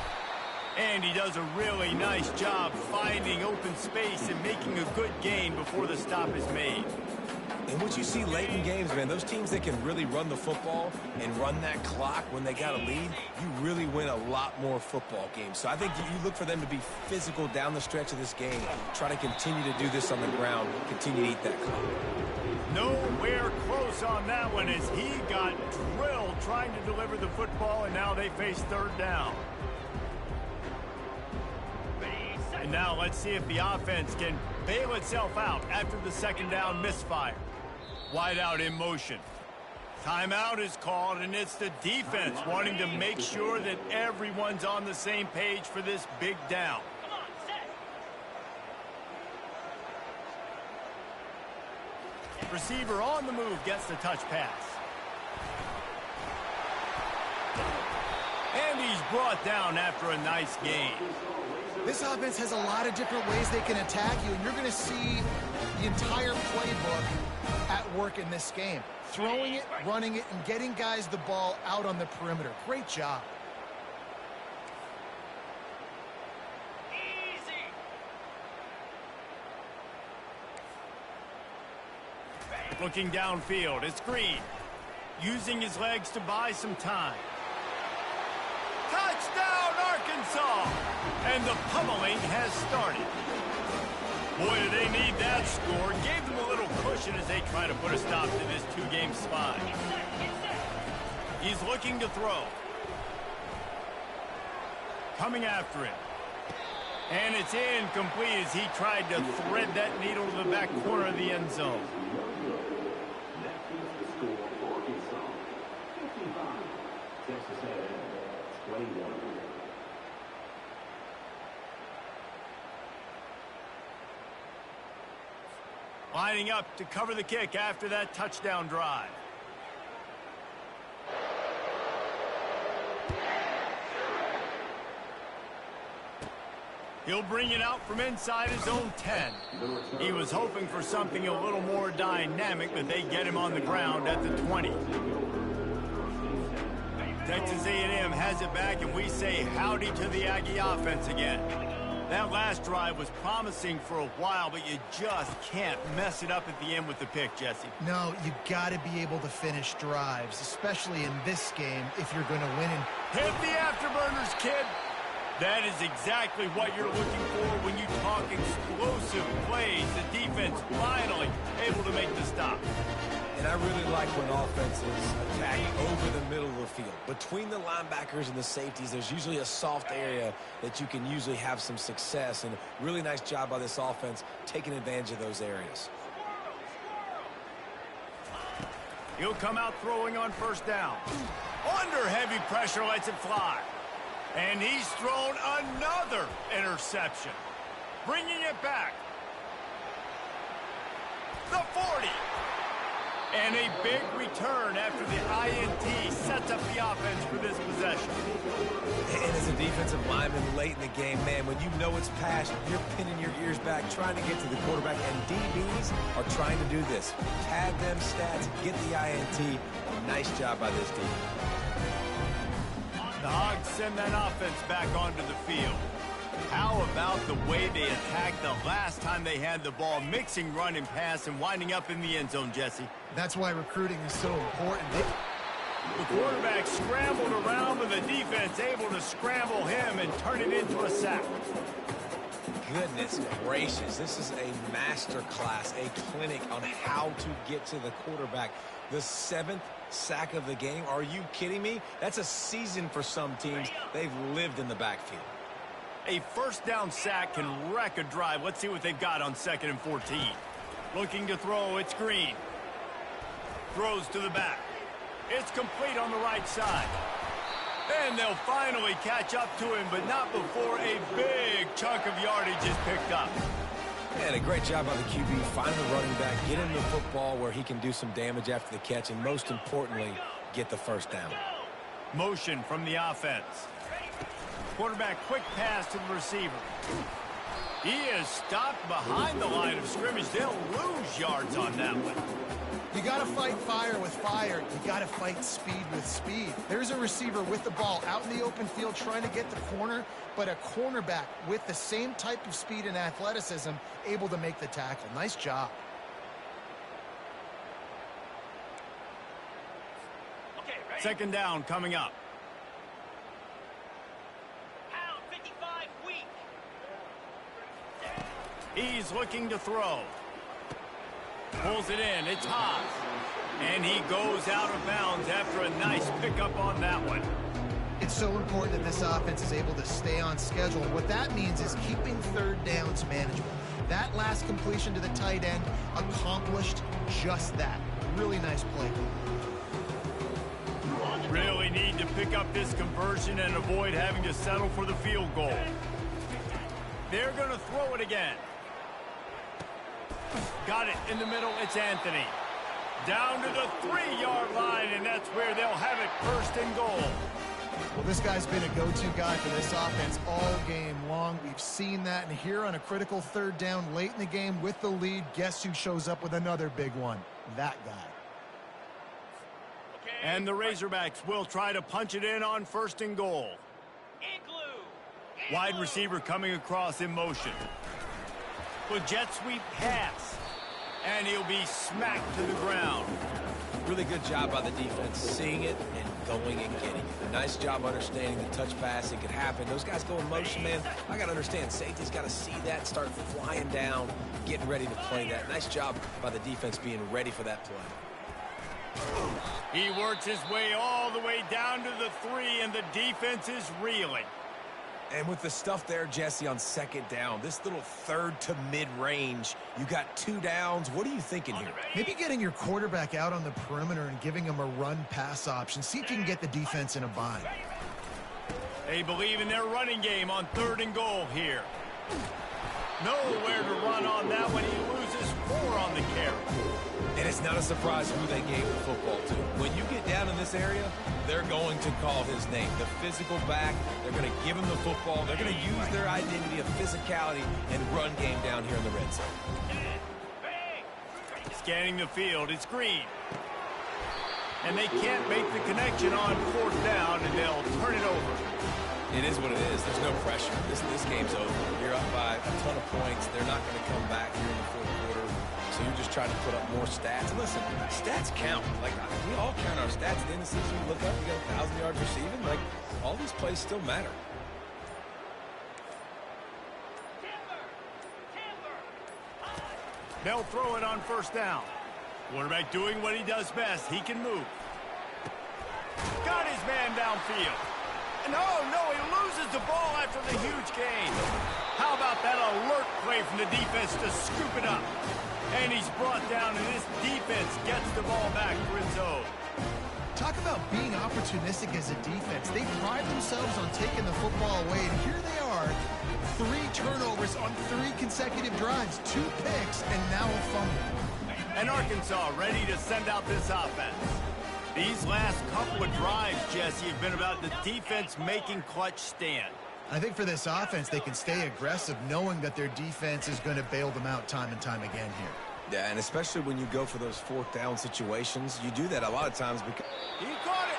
And he does a really nice job finding open space and making a good gain before the stop is made. And what you see late in games, man, those teams that can really run the football and run that clock when they got a lead, you really win a lot more football games. So I think you look for them to be physical down the stretch of this game, try to continue to do this on the ground, continue to eat that clock. Nowhere close on that one as he got drilled trying to deliver the football, and now they face 3rd down. And now let's see if the offense can bail itself out after the 2nd down misfire. Wide out in motion. Timeout is called, and it's the defense wanting to make sure that everyone's on the same page for this big down. Receiver on the move gets the touch pass. And he's brought down after a nice gain. This offense has a lot of different ways they can attack you, and you're going to see the entire playbook at work in this game. Throwing it, running it, and getting guys the ball out on the perimeter. Great job. Easy. Looking downfield, it's Green. Using his legs to buy some time. Touchdown, Arkansas! And the pummeling has started. Boy, do they need that score. Gave them a little cushion as they try to put a stop to this 2-game slide. He's looking to throw. Coming after it. And it's incomplete as he tried to thread that needle to the back corner of the end zone. Lining up to cover the kick after that touchdown drive. He'll bring it out from inside his own 10. He was hoping for something a little more dynamic, but they get him on the ground at the 20. Texas A&M has it back, and we say howdy to the Aggie offense again. That last drive was promising for a while, but you just can't mess it up at the end with the pick, Jesse. No, you got to be able to finish drives, especially in this game if you're going to win. Hit the afterburners, kid. That is exactly what you're looking for when you talk explosive plays. The defense finally able to make the stop. And I really like when offenses attack over the middle of the field. Between the linebackers and the safeties, there's usually a soft area that you can usually have some success. And really nice job by this offense taking advantage of those areas. He'll come out throwing on 1st down. Under heavy pressure, lets it fly. And he's thrown another interception. Bringing it back. The 40. And a big return after the INT sets up the offense for this possession. And as a defensive lineman late in the game, man, when you know it's passed, you're pinning your ears back, trying to get to the quarterback, and DBs are trying to do this. Pad them stats, get the INT. Nice job by this team. The Hogs send that offense back onto the field. How about the way they attacked the last time they had the ball, mixing run and pass and winding up in the end zone, Jesse? That's why recruiting is so important. The quarterback scrambled around, but the defense able to scramble him and turn it into a sack. Goodness gracious, this is a master class, a clinic on how to get to the quarterback. The 7th sack of the game. Are you kidding me? That's a season for some teams. They've lived in the backfield. A first down sack can wreck a drive. Let's see what they've got on 2nd and 14. Looking to throw, it's Green. Throws to the back. It's complete on the right side. And they'll finally catch up to him, but not before a big chunk of yardage is picked up. And a great job by the QB, finding the running back, get him the football where he can do some damage after the catch, and most importantly, get the first down. Motion from the offense. Quarterback quick pass to the receiver. He is stopped behind the line of scrimmage. They'll lose yards on that one. You got to fight fire with fire. You got to fight speed with speed. There's a receiver with the ball out in the open field trying to get the corner, but a cornerback with the same type of speed and athleticism able to make the tackle. Nice job. Second down coming up. He's looking to throw. Pulls it in. It's Haas. And he goes out of bounds after a nice pickup on that one. It's so important that this offense is able to stay on schedule. What that means is keeping third downs manageable. That last completion to the tight end accomplished just that. Really nice play. Really need to pick up this conversion and avoid having to settle for the field goal. They're going to throw it again. Got it in the middle. It's Anthony. Down to the 3-yard line, and that's where they'll have it, 1st and goal. Well, this guy's been a go-to guy for this offense all game long. We've seen that, and here on a critical 3rd down late in the game with the lead, guess who shows up with another big one? That guy. And the Razorbacks will try to punch it in on 1st and goal. Wide receiver coming across in motion. With jet sweep pass. And he'll be smacked to the ground. Really good job by the defense, seeing it and going and getting it. Nice job understanding the touch pass. It could happen. Those guys go in motion, man. I got to understand, safety's got to see that, start flying down, getting ready to play that. Nice job by the defense being ready for that play. He works his way all the way down to the 3, and the defense is reeling. And with the stuff there, Jesse, on 2nd down, this little 3rd to mid-range, you got 2 downs. What are you thinking here? Maybe getting your quarterback out on the perimeter and giving him a run-pass option. See if you can get the defense in a bind. They believe in their running game on 3rd and goal here. Nowhere to run on that one. He loses 4 on the carry. And it's not a surprise who they gave the football to. When you get down in this area, they're going to call his name. The physical back, they're going to give him the football. They're going to use their identity of physicality and run game down here in the red zone. Scanning the field, it's Green. And they can't make the connection on 4th down, and they'll turn it over. It is what it is. There's no pressure. This game's over. You're up by a ton of points. They're not going to come back here in the 4th quarter. So you're just trying to put up more stats. Listen, stats count. Like, we all count our stats. At the end of the season, you look up, you got 1,000 yards receiving. Like, all these plays still matter. They'll throw it on 1st down. Quarterback doing what he does best. He can move. Got his man downfield. No, he loses the ball after the huge gain. How about that alert play from the defense to scoop it up? And he's brought down, and this defense gets the ball back for its own. Talk about being opportunistic as a defense. They pride themselves on taking the football away, and here they are, 3 turnovers on 3 consecutive drives, 2 picks, and now a fumble. And Arkansas ready to send out this offense. These last couple of drives, Jesse, have been about the defense making clutch stand. I think for this offense, they can stay aggressive knowing that their defense is going to bail them out time and time again here. Yeah, and especially when you go for those 4th down situations, you do that a lot of times because... He caught it.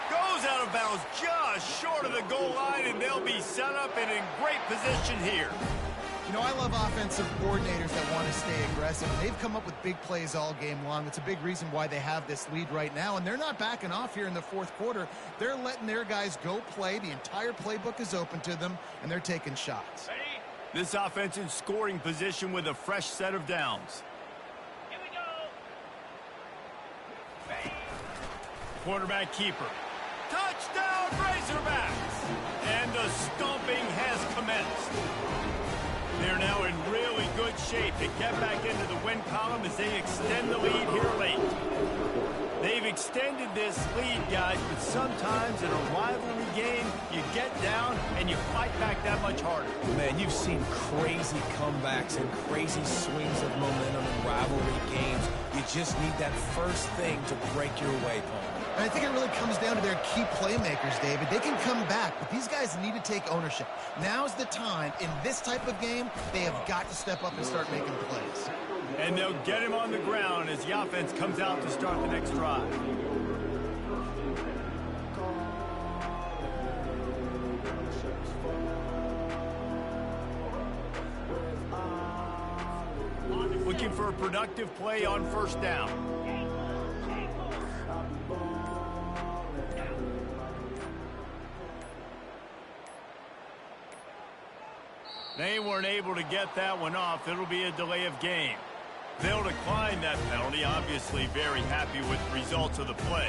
Goes out of bounds just short of the goal line, and they'll be set up and in great position here. You know, I love offensive coordinators that want to stay aggressive. They've come up with big plays all game long. It's a big reason why they have this lead right now, and they're not backing off here in the 4th quarter. They're letting their guys go play. The entire playbook is open to them, and they're taking shots. This offense in scoring position with a fresh set of downs. Here we go. Quarterback keeper. Touchdown, Razorbacks! And the stomping has commenced. now in really good shape to get back into the win column as they extend the lead here late. They've extended this lead, guys, but sometimes in a rivalry game, you get down and you fight back that much harder. Man, you've seen crazy comebacks and crazy swings of momentum in rivalry games. You just need that first thing to break your way, Paul. And I think it really comes down to their key playmakers, David. They can come back, but these guys need to take ownership. Now's the time. In this type of game, they have got to step up and start making plays. And they'll get him on the ground as the offense comes out to start the next drive. Looking for a productive play on first down. They weren't able to get that one off. It'll be a delay of game. They'll decline that penalty. Obviously very happy with the results of the play.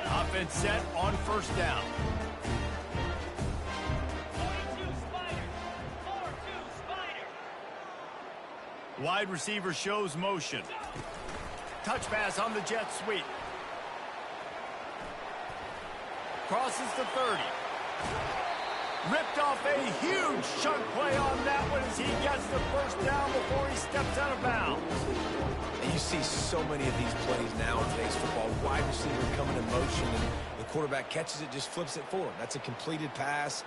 Offense set on first down. 42 Spider. 4-2 Spider. Wide receiver shows motion. Touch pass on the jet sweep. Crosses the 30. Ripped off a huge chunk play on that one as he gets the first down before he steps out of bounds. And you see so many of these plays now in today's football. Wide receiver coming in motion, and the quarterback catches it, just flips it forward. That's a completed pass.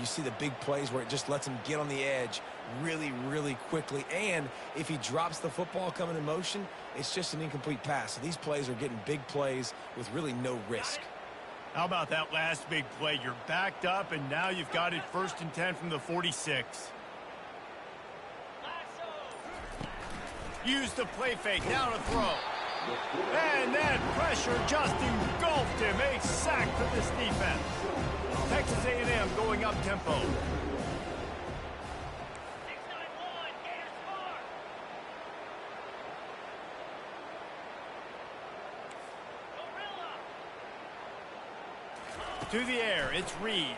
You see the big plays where it just lets him get on the edge really, really quickly. And if he drops the football coming in motion, it's just an incomplete pass. So these plays are getting big plays with really no risk. How about that last big play? You're backed up, and now you've got it 1st and 10 from the 46. Use the play fake, down to throw. And that pressure just engulfed him. A sack for this defense. Texas A&M going up tempo. 691, Gators score. Gorilla. To the air, it's Reed.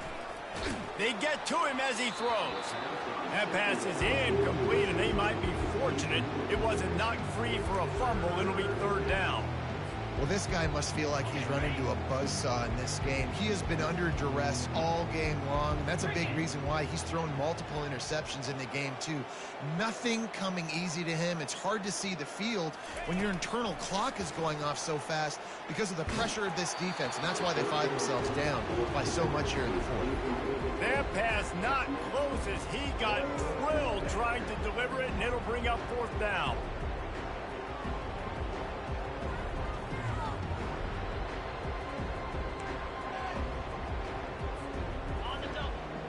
They get to him as he throws. That pass is incomplete, and they might be fortunate it wasn't knocked free for a fumble. It'll be 3rd down. Well, this guy must feel like he's run into a buzzsaw in this game. He has been under duress all game long, and that's a big reason why he's thrown multiple interceptions in the game, too. Nothing coming easy to him. It's hard to see the field when your internal clock is going off so fast because of the pressure of this defense, and that's why they find themselves down by so much here in the 4th. That pass not close as he got drilled trying to deliver it, and it'll bring up 4th down.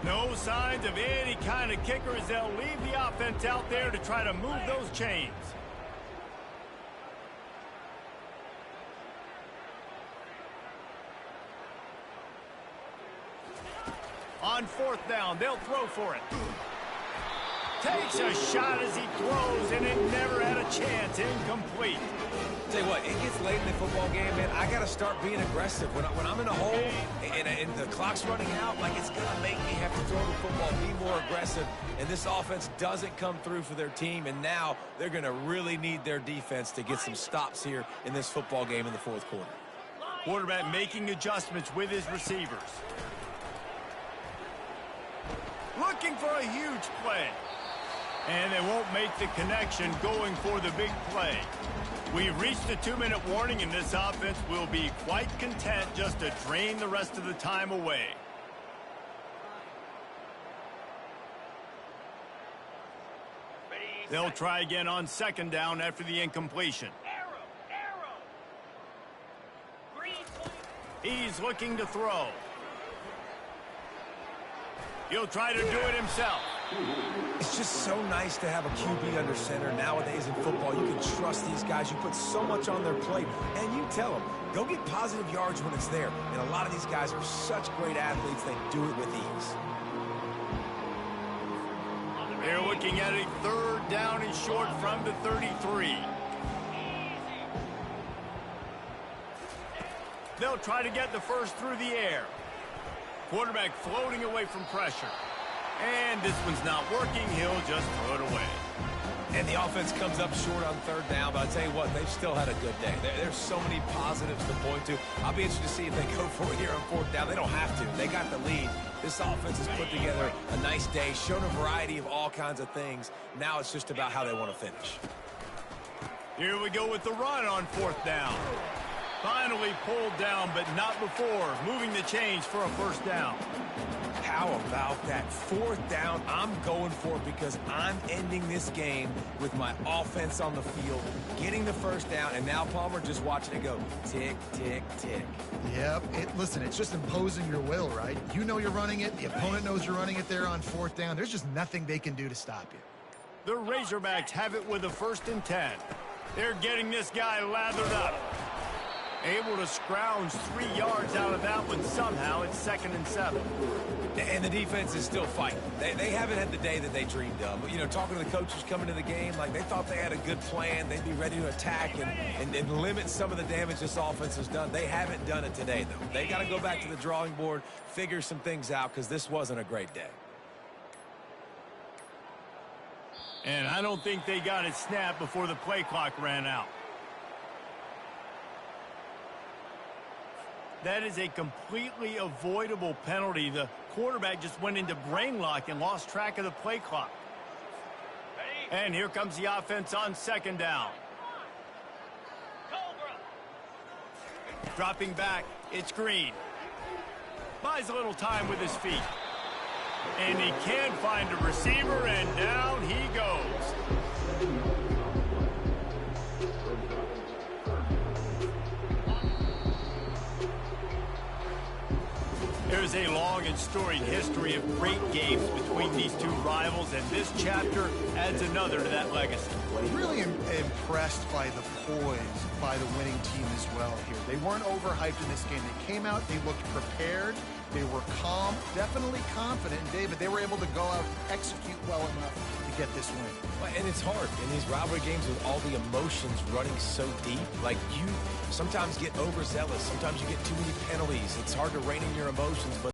No signs of any kind of kicker as they'll leave the offense out there to try to move those chains. On 4th down, they'll throw for it. Takes a shot as he throws, and it never had a chance. Incomplete. Tell you what, it gets late in the football game, man. I got to start being aggressive. When I'm in a hole and the clock's running out, like, it's going to make me have to throw the football, be more aggressive. And this offense doesn't come through for their team, and now they're going to really need their defense to get some stops here in this football game in the 4th quarter. Quarterback making adjustments with his receivers. Looking for a huge play. And they won't make the connection going for the big play. We've reached the 2-minute warning, and this offense will be quite content just to drain the rest of the time away. They'll try again on 2nd down after the incompletion. Arrow. Green point. He's looking to throw. He'll try to do it himself. It's just so nice to have a QB under center. Nowadays in football, you can trust these guys. You put so much on their plate, and you tell them, go get positive yards when it's there. And a lot of these guys are such great athletes, they do it with ease. They're looking at a 3rd down and short from the 33. They'll try to get the first through the air. Quarterback floating away from pressure. And this one's not working. He'll just throw it away. And the offense comes up short on third down, but I'll tell you what, they've still had a good day. There's so many positives to point to. I'll be interested to see if they go for it here on fourth down. They don't have to. They got the lead. This offense has put together a nice day, shown a variety of all kinds of things. Now it's just about how they want to finish. Here we go with the run on fourth down. Finally pulled down, but not before. Moving the chains for a first down. How about that fourth down? I'm going for it because I'm ending this game with my offense on the field, getting the first down, and now Palmer just watching it go tick, tick, tick. Yep. Listen, it's just imposing your will, right? You know you're running it. The opponent knows you're running it there on fourth down. There's just nothing they can do to stop you. The Razorbacks have it with a 1st and 10. They're getting this guy lathered up. Able to scrounge 3 yards out of that one somehow. It's 2nd and 7. And the defense is still fighting. They haven't had the day that they dreamed of. But, you know, talking to the coaches coming to the game, like they thought they had a good plan. They'd be ready to attack and limit some of the damage this offense has done. They haven't done it today, though. They got to go back to the drawing board, figure some things out, because this wasn't a great day. And I don't think they got it snapped before the play clock ran out. That is a completely avoidable penalty. The quarterback just went into brain lock and lost track of the play clock. And here comes the offense on 2nd down. Dropping back, it's Green. Buys a little time with his feet. And he can find a receiver, and down he goes. There's a long and storied history of great games between these two rivals, and this chapter adds another to that legacy. Really impressed by the poise by the winning team as well here. They weren't overhyped in this game. They came out, they looked prepared, they were calm, definitely confident. And David, they were able to go out and execute well enough to get this win. And it's hard in these rivalry games with all the emotions running so deep. Like, you sometimes get overzealous. Sometimes you get too many penalties. It's hard to rein in your emotions, but